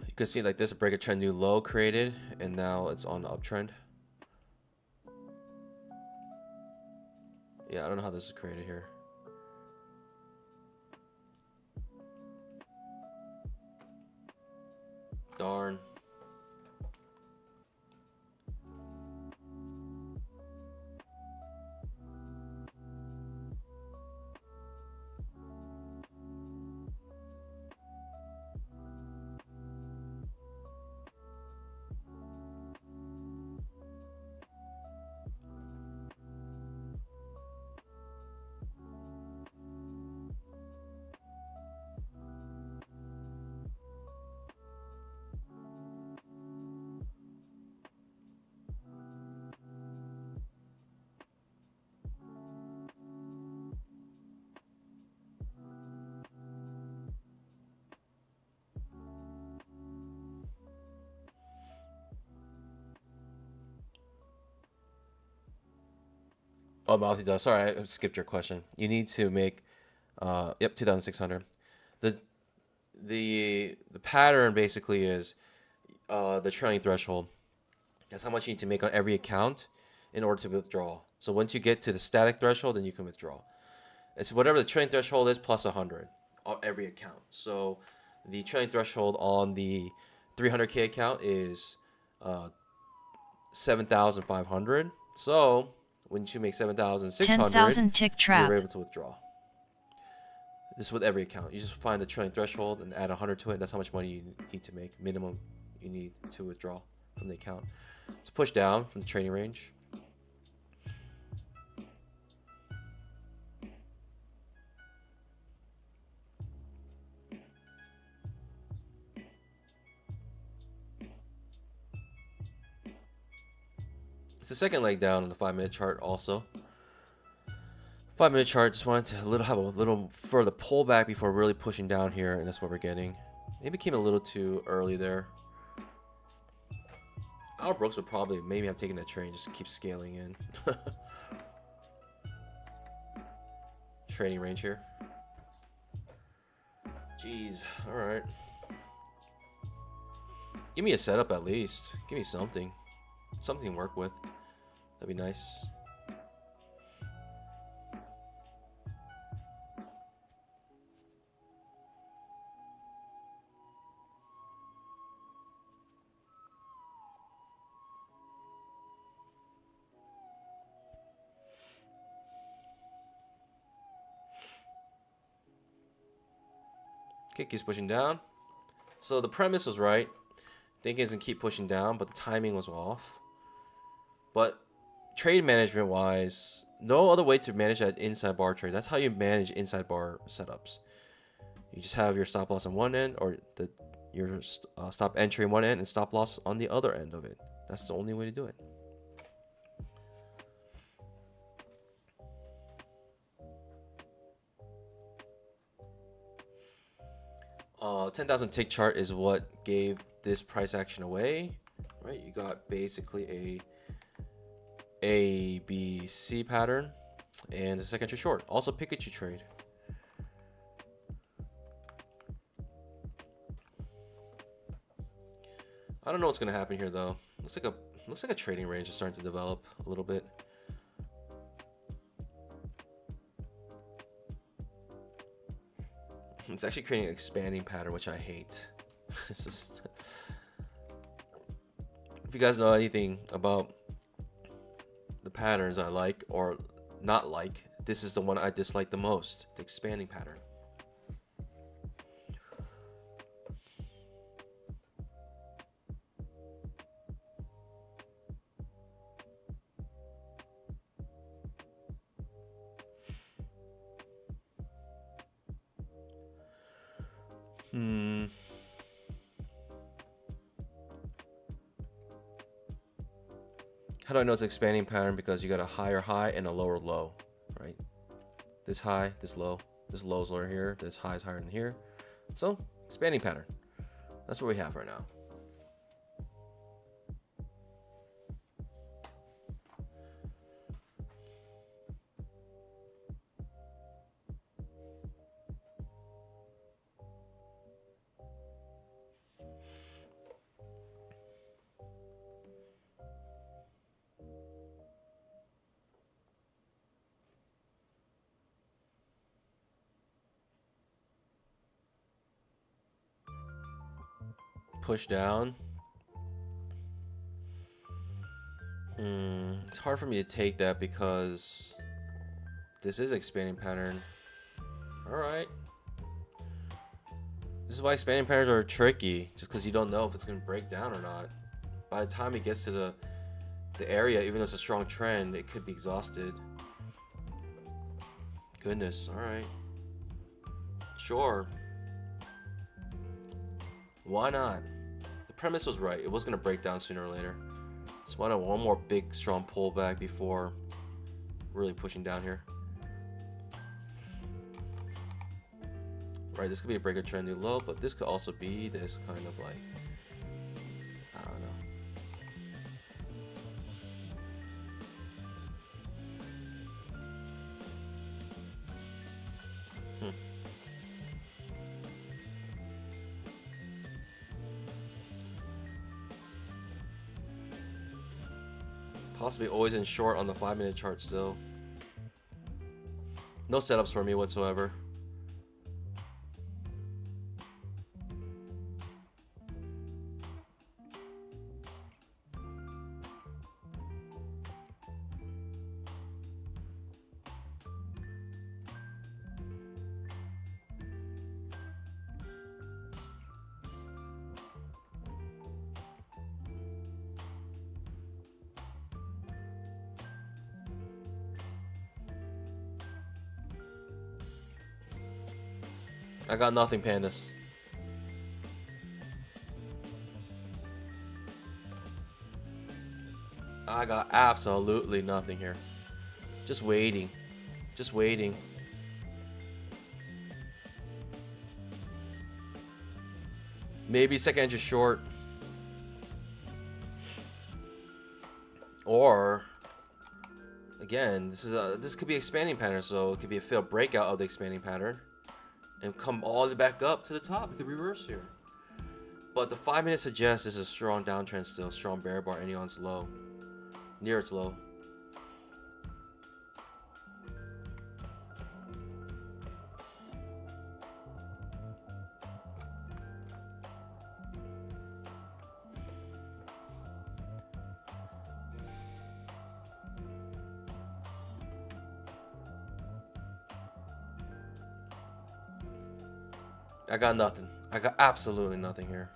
You can see like this break a trend new low created, and now it's on the uptrend. Yeah, I don't know how this is created here. Darn. Oh, multi does. Sorry, I skipped your question. You need to make, yep, 2,600. The the pattern basically is the trailing threshold. That's how much you need to make on every account in order to withdraw. So once you get to the static threshold, then you can withdraw. It's whatever the trailing threshold is plus 100 on every account. So the trailing threshold on the 300K account is 7,500. So when you make 7,600, 10,000 tick trap. you're able to withdraw. This is with every account. You just find the trailing threshold and add 100 to it. That's how much money you need to make. Minimum you need to withdraw from the account. It's push down from the trading range. It's the second leg down on the 5-minute chart also. 5-minute chart, just wanted to have a little further pullback before really pushing down here, and that's what we're getting. Maybe came a little too early there. Our Brooks would probably maybe have taken that trade, just keep scaling in. Trading range here. Jeez, alright. Give me a setup at least. Give me something. Something to work with. That'd be nice. Okay, keeps pushing down. So the premise was right. Thinking it's gonna keep pushing down, but the timing was off. But trade management wise, no other way to manage that inside bar trade. That's how you manage inside bar setups. You just have your stop loss on one end, or your stop entry on one end and stop loss on the other end of it. That's the only way to do it. Uh, 10,000 tick chart is what gave this price action away, right? You got basically a B, C pattern and a second entry short. Also Pikachu trade. I don't know what's gonna happen here though. Looks like a trading range is starting to develop a little bit. It's actually creating an expanding pattern, which I hate. It's just, if you guys know anything about the patterns I like or not like, this is the one I dislike the most, the expanding pattern. How do I know it's expanding pattern? Because you got a higher high and a lower low, right? This high, this low is lower here, this high is higher than here. So expanding pattern. That's what we have right now. Push down. It's hard for me to take that because this is expanding pattern. All right. This is why expanding patterns are tricky, just because you don't know if it's going to break down or not. By the time it gets to the area, even though it's a strong trend, it could be exhausted. Goodness. All right. Sure. Why not? The premise was right. It was going to break down sooner or later. Just wanted one more big, strong pullback before really pushing down here. Right, this could be a breaker trend new low, but this could also be this kind of like, I don't know. Possibly always in short on the 5-minute chart still. No setups for me whatsoever. I got nothing, pandas. I got absolutely nothing here. Just waiting. Just waiting. Maybe second entry short. Or again, this could be expanding pattern, so it could be a failed breakout of the expanding pattern and come all the way back up to the top. It could reverse here. But the 5-minute suggests this is a strong downtrend still, strong bear bar ending on its low. Near its low. I got nothing. I got absolutely nothing here.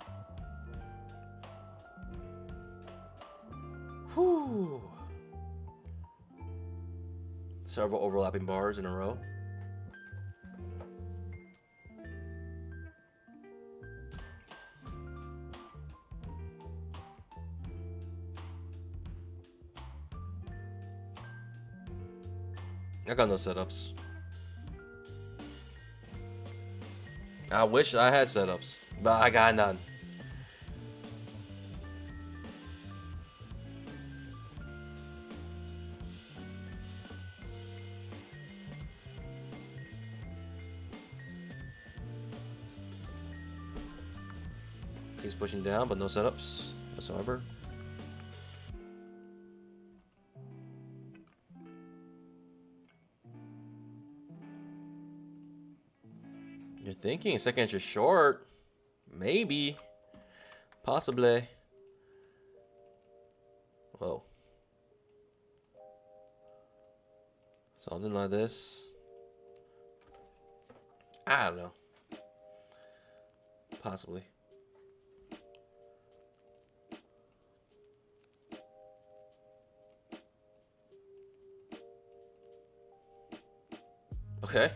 Whew. Several overlapping bars in a row. I got no setups. I wish I had setups, but I got none. Keeps pushing down, but no setups whatsoever. You're thinking second entry short? Maybe. Possibly. Whoa. Something like this. I don't know. Possibly. Okay.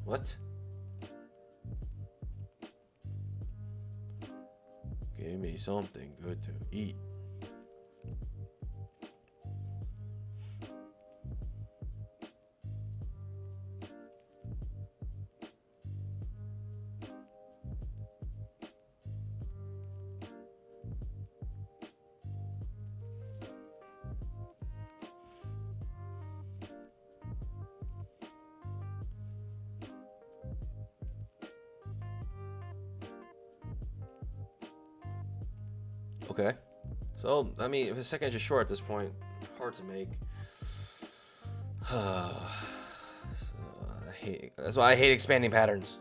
What? Give me something good to eat. Okay, so I mean, if a second entry short at this point, hard to make. That's why I hate expanding patterns.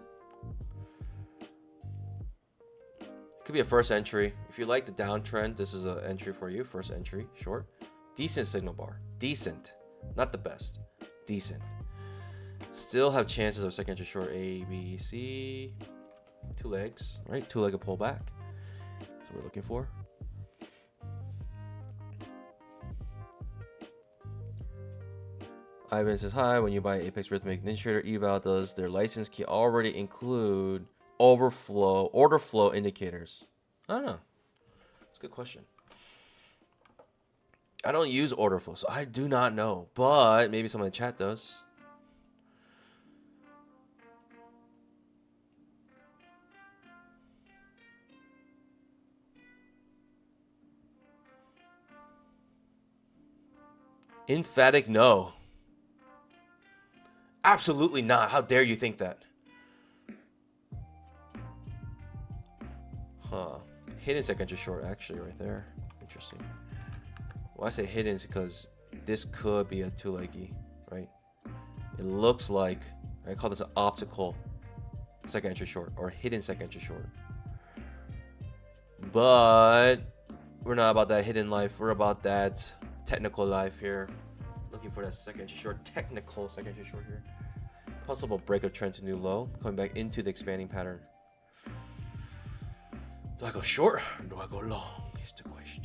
It could be a first entry. If you like the downtrend, this is an entry for you. First entry, short. Decent signal bar. Decent. Not the best. Decent. Still have chances of second entry short. A, B, C. 2 legs, right? 2-legged pullback. That's what we're looking for. Ivan says, hi, when you buy Apex Rhythmic Ninja Trader eval, does their license key already include order flow indicators? I don't know. That's a good question. I don't use order flow, so I do not know. But maybe someone in the chat does. Emphatic no. Absolutely not. How dare you think that? Huh. Hidden second entry short, actually, right there. Interesting. Well, I say hidden is because this could be a 2-leggy, right? It looks like, I call this an optical second entry short or hidden second entry short. But we're not about that hidden life. We're about that technical life here. Looking for that second entry short, technical second entry short here. Possible break of trend to new low, coming back into the expanding pattern. Do I go short or do I go long? Is the question.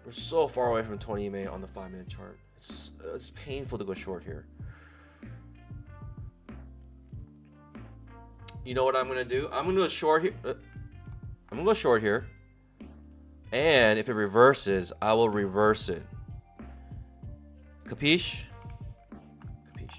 We're so far away from 20 EMA on the 5-minute chart. It's painful to go short here. You know what I'm gonna do? I'm gonna go short here. I'm gonna go short here. And if it reverses, I will reverse it. Capiche? Capiche.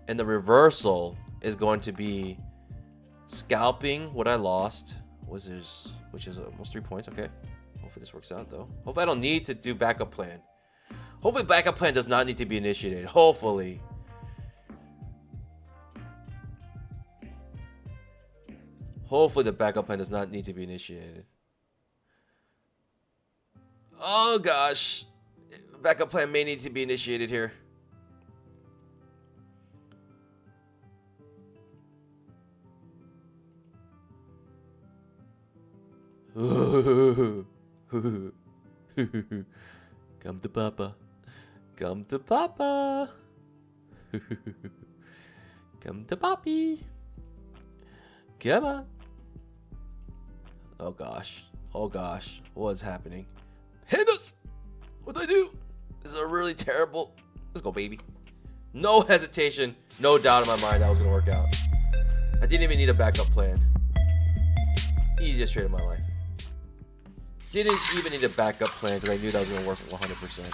And the reversal is going to be scalping what I lost, which is almost 3 points. Okay, hopefully this works out though. Hopefully I don't need to do backup plan. Hopefully backup plan does not need to be initiated. Hopefully. Hopefully the backup plan does not need to be initiated. Oh gosh, backup plan may need to be initiated here. Come to Papa. Come to Papa. Come to Papi. Come on. Oh gosh. Oh gosh. What's happening? Hit us! What'd I do? This is a really terrible. Let's go, baby. No hesitation. No doubt in my mind that was gonna work out. I didn't even need a backup plan. Easiest trade of my life. Didn't even need a backup plan because I knew that was going to work 100%.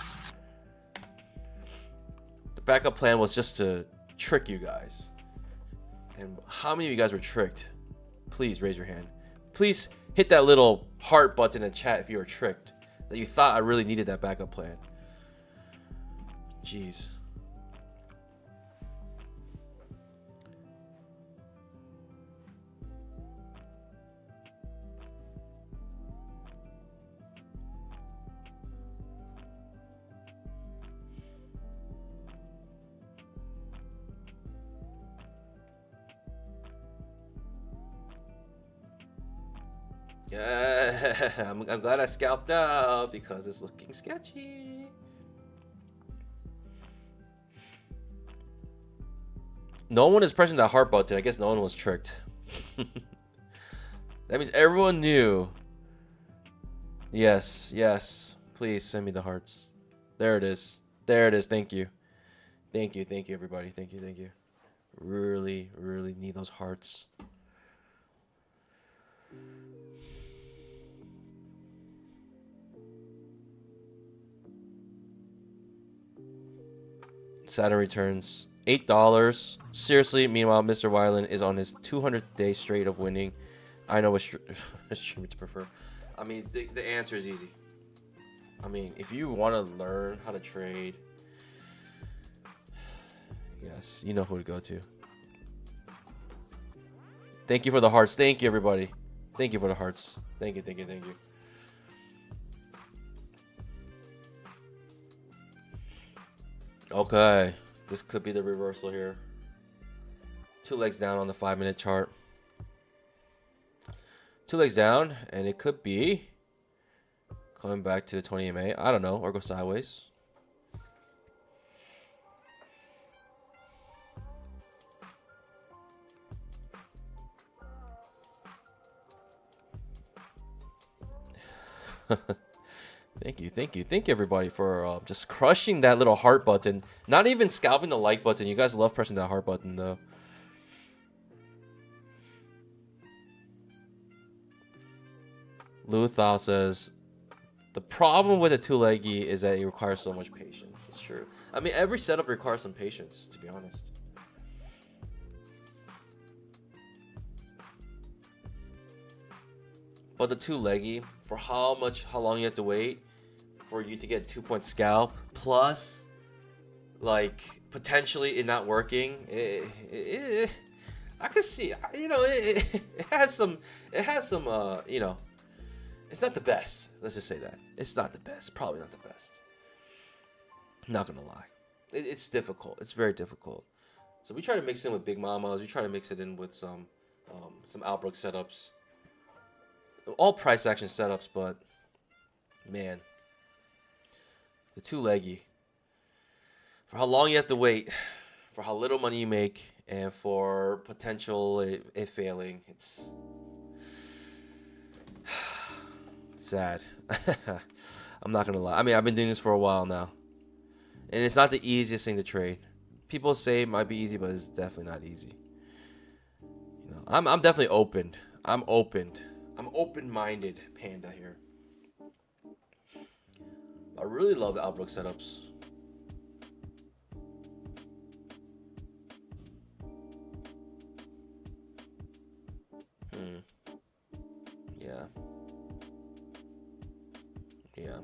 The backup plan was just to trick you guys. And how many of you guys were tricked? Please raise your hand. Please hit that little heart button in chat if you were tricked. That you thought I really needed that backup plan. Jeez. Yeah, I'm glad I scalped out because it's looking sketchy. No one is pressing that heart button. I guess no one was tricked. That means everyone knew. Yes, yes. Please send me the hearts. There it is. There it is. Thank you. Thank you, everybody. Thank you. Really, really need those hearts. Saturn returns $8. Seriously, meanwhile, Mr. Weiland is on his 200th day straight of winning. I know which streamer to prefer. I mean, the answer is easy. I mean, if you want to learn how to trade, yes, you know who to go to. Thank you for the hearts. Thank you, everybody. Thank you for the hearts. Thank you. Okay, this could be the reversal here. 2 legs down on the 5-minute chart. 2 legs down, and it could be coming back to the 20 EMA. I don't know, or go sideways. Thank you, everybody, for just crushing that little heart button. Not even scalping the like button. You guys love pressing that heart button, though. Luthal says, the problem with a two-leggy is that it requires so much patience. It's true. I mean, every setup requires some patience, to be honest. But the two-leggy, for how long you have to wait for you to get 2-point scalp, plus, like, potentially it not working, I could see, you know, it has some, you know, it's not the best. Let's just say that. It's not the best. Probably not the best. I'm not gonna lie. It's difficult. It's very difficult. So we try to mix it in with Big Mamas. We try to mix it in with some Albrook setups. All price action setups, but man, the two-leggy. For how long you have to wait, for how little money you make, and for potential it failing, it's sad. I'm not gonna lie. I mean, I've been doing this for a while now, and it's not the easiest thing to trade. People say it might be easy, but it's definitely not easy. You know, I'm definitely open. I'm opened. I'm open-minded, Panda here. I really love the Albrook setups. Yeah.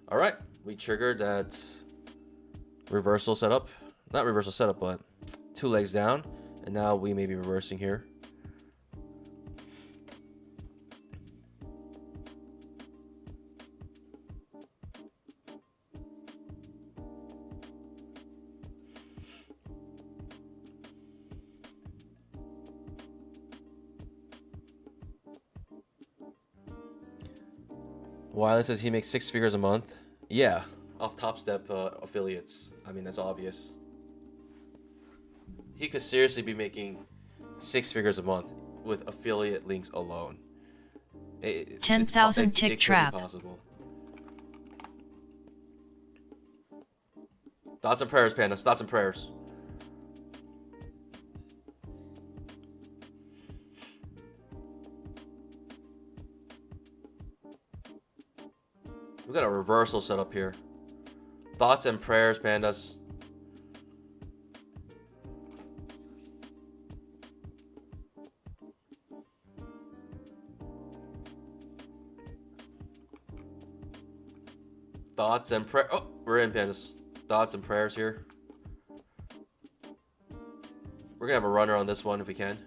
All right, we triggered that reversal setup. Not reversal setup, but 2 legs down, and now we may be reversing here. Wyland says he makes 6 figures a month. Yeah, off Top Step affiliates. I mean, that's obvious. He could seriously be making 6 figures a month with affiliate links alone. 10,000 tick trap. Possible. Thoughts and prayers, Panda. Thoughts and prayers. We got a reversal set up here. Thoughts and prayers, Pandas. Thoughts and prayers. Oh, we're in, Pandas. Thoughts and prayers here. We're gonna have a runner on this one if we can.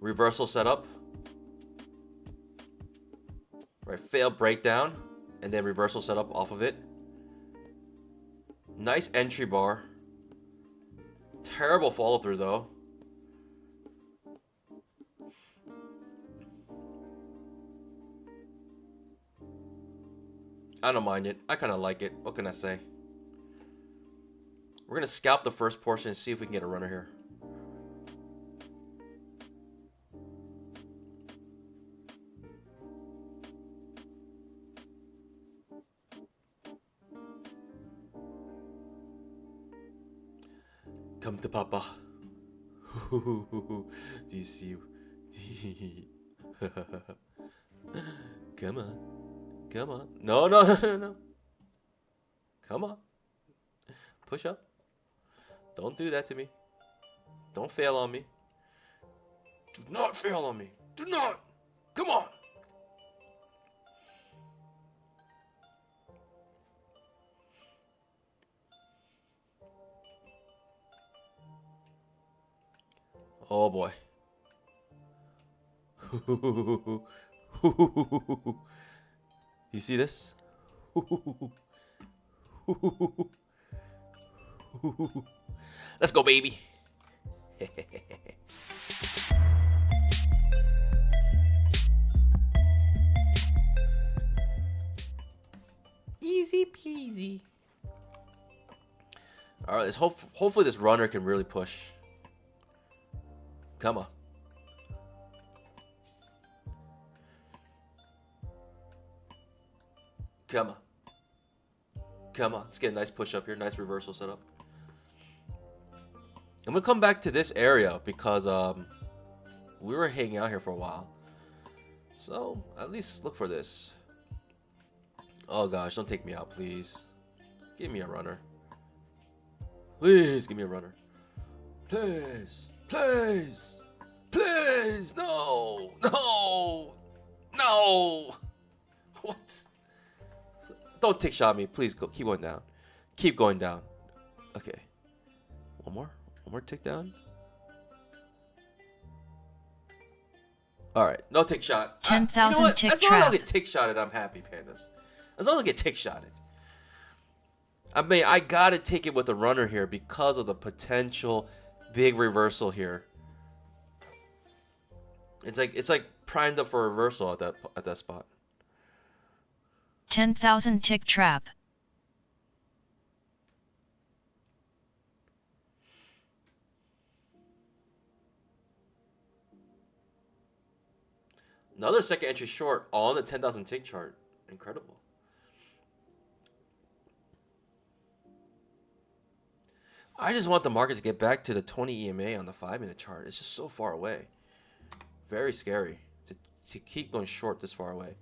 Reversal setup. Right, failed breakdown, and then reversal setup off of it. Nice entry bar. Terrible follow through though. I don't mind it. I kind of like it. What can I say? We're gonna scalp the first portion and see if we can get a runner here. Come to Papa. Do you see? Come on. Come on. No, no, no, no, no. Come on. Push up. Don't do that to me. Don't fail on me. Do not fail on me. Do not. Come on. Oh boy. You see this? Let's go, baby. Easy peasy. All right, hopefully this runner can really push. Come on. Come on. Come on. Let's get a nice push up here. Nice reversal setup. I'm going to come back to this area because we were hanging out here for a while. So, at least look for this. Oh gosh, don't take me out, please. Give me a runner. Please give me a runner. Please. Please. Please. No. No. No. What? Don't tick shot me. Please go. Keep going down. Keep going down. Okay. One more. One more tick down. All right. No tick shot. 10,000 tick trap. As long as I trap. don't get tick shotted, I'm happy, pandas. As long as I get tick shotted. I mean, I gotta take it with a runner here because of the potential big reversal here. It's like primed up for a reversal at that spot. 10,000 tick trap. Another second entry short on the 10,000 tick chart. Incredible. I just want the market to get back to the 20 EMA on the 5-minute chart. It's just so far away. Very scary to keep going short this far away.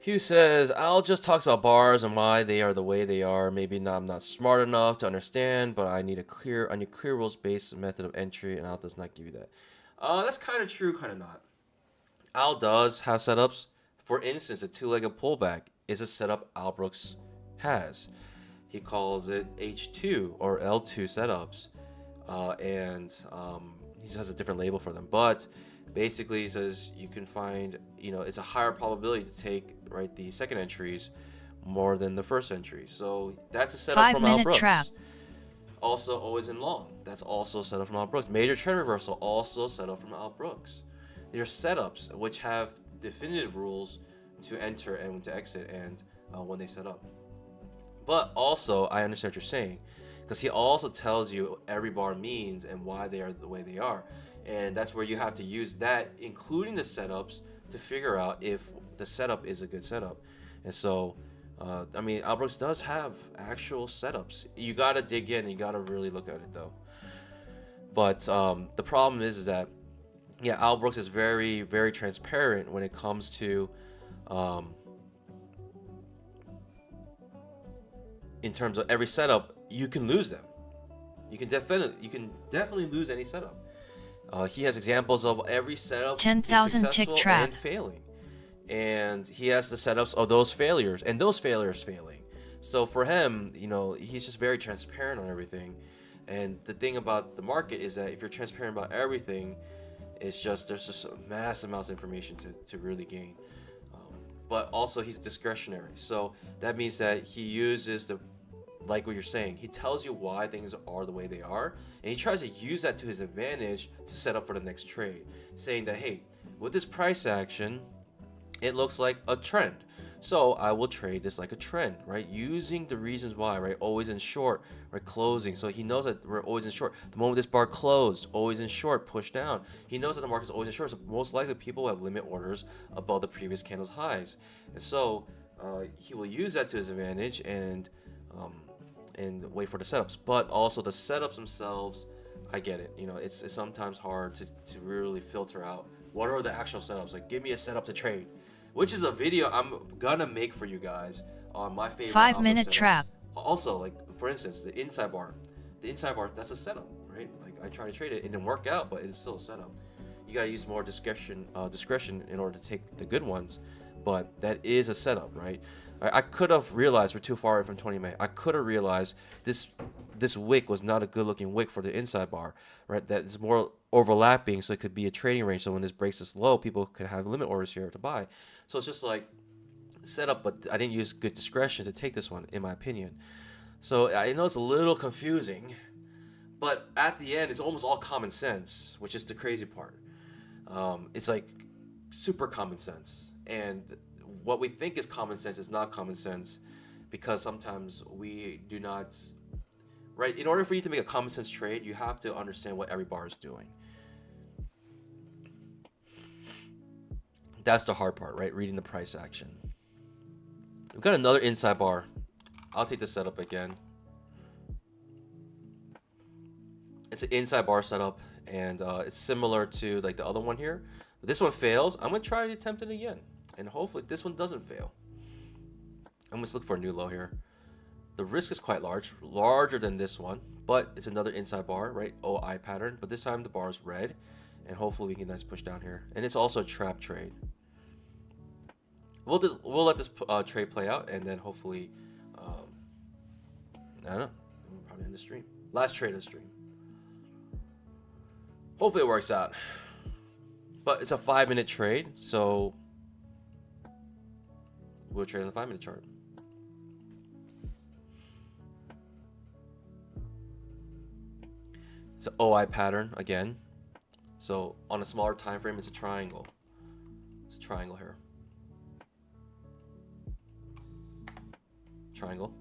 Hugh says, Al just talks about bars and why they are the way they are. Maybe I'm not smart enough to understand, but I need clear rules-based method of entry, and Al does not give you that. That's kind of true, kind of not. Al does have setups. For instance, a two-legged pullback is a setup Al Brooks has. He calls it H2 or L2 setups, and he just has a different label for them. But basically, he says you can find, it's a higher probability to take the second entries more than the first entry. So that's a setup from Al Brooks. Trap. Also, always in long. That's also set up from Al Brooks. Major trend reversal, also set up from Al Brooks. These are setups which have definitive rules to enter and to exit and when they set up. But also, I understand what you're saying. because he also tells you every bar means and why they are the way they are. And that's where you have to use that, including the setups, to figure out if the setup is a good setup. And so, I mean, Al Brooks does have actual setups. You got to dig in. You got to really look at it, though. But the problem is that, yeah, Al Brooks is very, very transparent when it comes to, in terms of every setup, you can lose them. You can definitely lose any setup. He has examples of every setup being 10,000 tick successful trap. and failing, and he has the setups of those failures and those failures failing. So for him, you know, he's just very transparent on everything. And the thing about the market is that if you're transparent about everything, it's just there's just massive amounts of information to really gain. But also he's discretionary, so that means that he uses the, like what you're saying, he tells you why things are the way they are, and he tries to use that to his advantage to set up for the next trade, saying that, hey, with this price action, it looks like a trend, so I will trade this like a trend, right? Using the reasons why, right? Always in short, right? Closing, so he knows that we're always in short. The moment this bar closed, always in short, push down. He knows that the market's always in short, so most likely people have limit orders above the previous candle's highs, and so he will use that to his advantage and wait for the setups. But also the setups themselves, I get it. You know, it's sometimes hard to really filter out what are the actual setups. Like, give me a setup to trade, which is a video I'm gonna make for you guys on my favorite 5-minute setups. trap. Also, like for instance, the inside bar, that's a setup, right? Like I try to trade it, it didn't work out, but it's still a setup. You gotta use more discretion in order to take the good ones, but that is a setup, right? I could have realized we're too far away from 20 May. I could have realized this wick was not a good looking wick for the inside bar, right? That is more overlapping, so it could be a trading range. So when this breaks this low, people could have limit orders here to buy. So it's just like setup, but I didn't use good discretion to take this one, in my opinion. So I know it's a little confusing, but at the end, it's almost all common sense, which is the crazy part. It's like super common sense, and what we think is common sense is not common sense, because sometimes we do not, right? In order for you to make a common sense trade, you have to understand what every bar is doing. That's the hard part, right? Reading the price action. We've got another inside bar. I'll take the setup again. It's an inside bar setup, and it's similar to like the other one here. If this one fails, I'm gonna try to attempt it again, and hopefully this one doesn't fail. I'm just looking for a new low here. The risk is quite large, larger than this one, but it's another inside bar, right? OI pattern, but this time the bar is red, and hopefully we can nice push down here. And it's also a trap trade. We'll let this trade play out, and then hopefully, I don't know, we'll probably end the stream. Last trade of the stream. Hopefully it works out. But it's a 5-minute trade, so we'll trade on the 5-minute chart. It's an OI pattern again. So on a smaller time frame, it's a triangle. It's a triangle here. Triangle.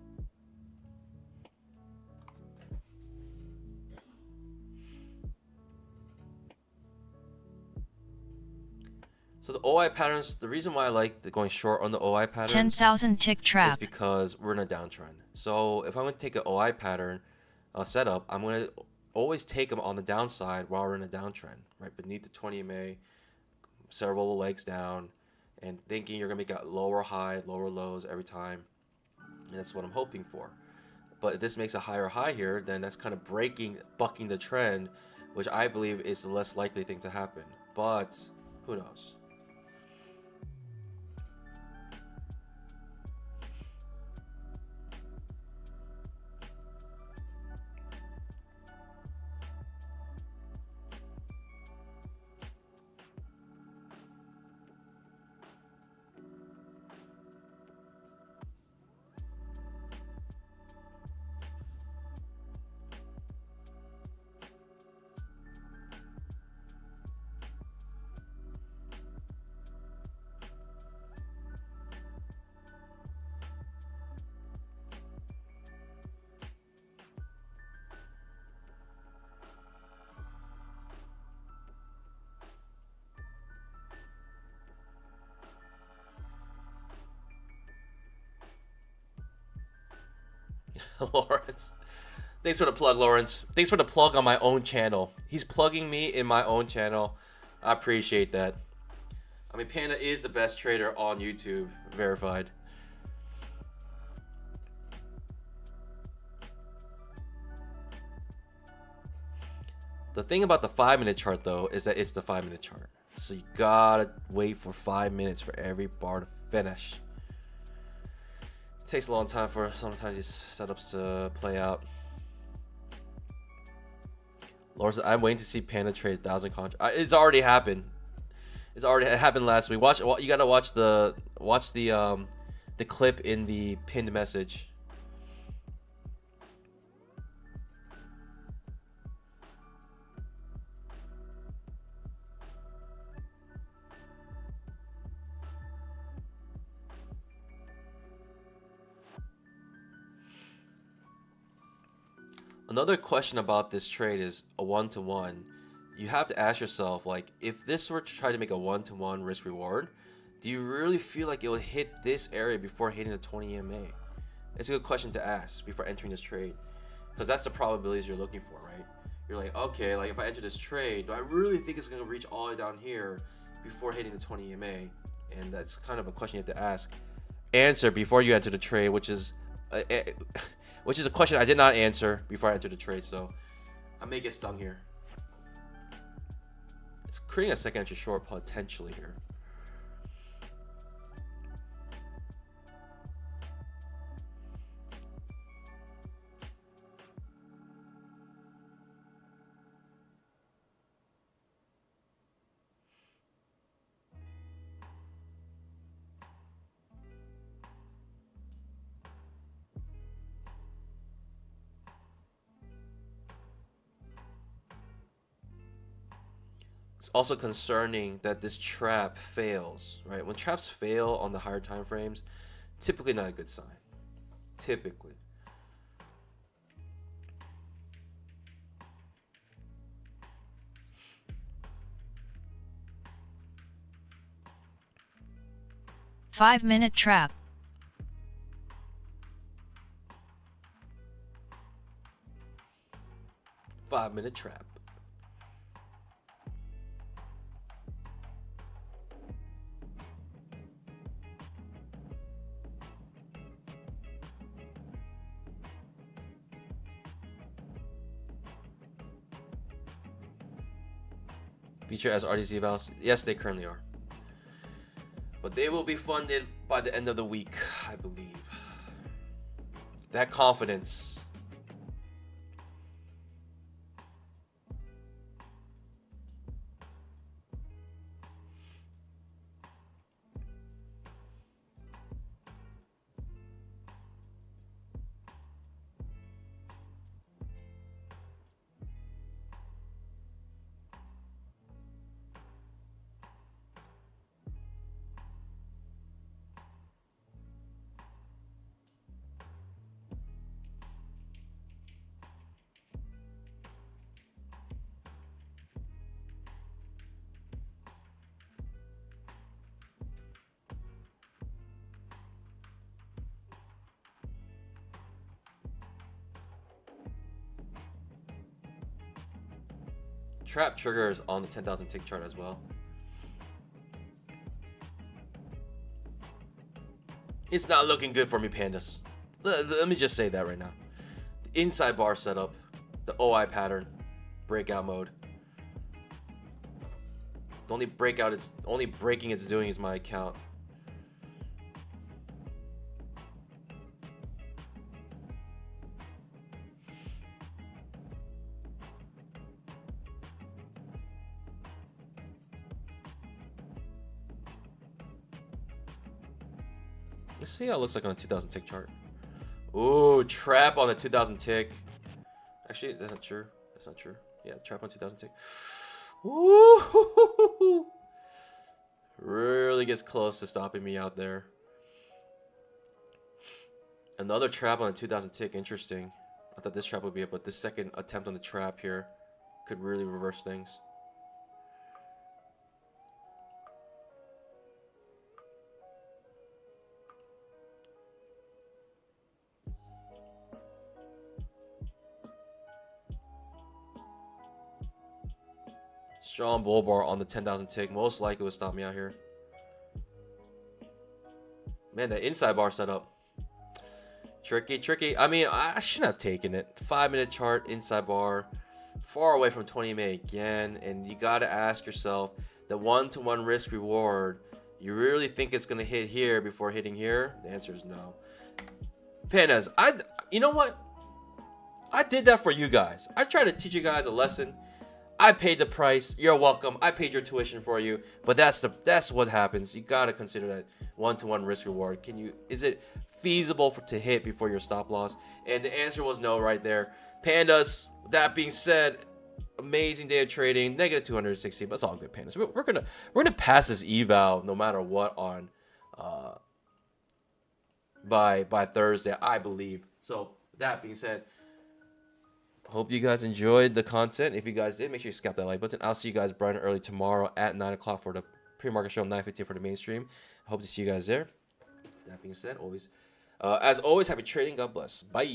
So the OI patterns, the reason why I like going short on the OI patterns 10,000 tick is trap. because we're in a downtrend. So if I'm going to take an OI pattern setup, I'm going to always take them on the downside while we're in a downtrend, right? Beneath the 20 MA, several legs down, and thinking you're going to make a lower high, lower lows every time. And that's what I'm hoping for. But if this makes a higher high here, then that's kind of bucking the trend, which I believe is the less likely thing to happen. But who knows? Lawrence. Thanks for the plug, Lawrence. Thanks for the plug on my own channel. He's plugging me in my own channel. I appreciate that. I mean, Panda is the best trader on YouTube. Verified. The thing about the 5-minute chart, though, is that it's the 5-minute chart. So you gotta wait for 5 minutes for every bar to finish. It takes a long time for sometimes these setups to play out. Lawrence, I'm waiting to see Panda trade 1,000 contracts. It's already happened. It happened last week. You gotta watch the clip in the pinned message. Another question about this trade is a 1-to-1. You have to ask yourself, like, if this were to try to make a 1-to-1 risk reward, do you really feel like it will hit this area before hitting the 20 EMA? It's a good question to ask before entering this trade, because that's the probabilities you're looking for, right? You're like, okay, like if I enter this trade, do I really think it's going to reach all the way down here before hitting the 20 EMA? And that's kind of a question you have to ask. Answer before you enter the trade, which is a question I did not answer before I entered the trade, so I may get stung here. It's creating a second entry short potentially here. It's also concerning that this trap fails, right? When traps fail on the higher time frames, typically not a good sign. Typically. Five-minute trap. Five-minute trap. Feature as RDC vals? Yes, they currently are. But they will be funded by the end of the week, I believe. That confidence. Trap triggers on the 10,000 tick chart as well. It's not looking good for me, pandas. Let me just say that right now. The inside bar setup, the OI pattern, breakout mode. The only breaking it's doing is my account. Let's see how it looks like on the 2000 tick chart. Ooh, trap on the 2000 tick. Actually, that's not true. That's not true. Yeah, trap on 2000 tick. Ooh, really gets close to stopping me out there. Another trap on the 2000 tick. Interesting. I thought this trap would be it, but this second attempt on the trap here could really reverse things. Strong bull bar on the 10,000 tick. Most likely would stop me out here. Man, that inside bar setup. Tricky. I mean, I shouldn't have taken it. 5-minute chart, inside bar. Far away from 20 MA again. And you got to ask yourself, the 1-to-1 risk reward, you really think it's going to hit here before hitting here? The answer is no. Pandas, you know what? I did that for you guys. I tried to teach you guys a lesson. I paid the price. You're welcome. I paid your tuition for you. But that's what happens. You gotta consider that 1-to-1 risk reward. Is it feasible to hit before your stop loss? And the answer was no right there. Pandas. That being said, amazing day of trading. Negative 260. But it's all good, Pandas. We're gonna pass this eval no matter what on by Thursday, I believe. So that being said, hope you guys enjoyed the content. If you guys did, make sure you scalp that like button. I'll see you guys bright and early tomorrow at 9 o'clock for the pre-market show, 9:15 for the mainstream. I hope to see you guys there. That being said, as always, happy trading. God bless. Bye.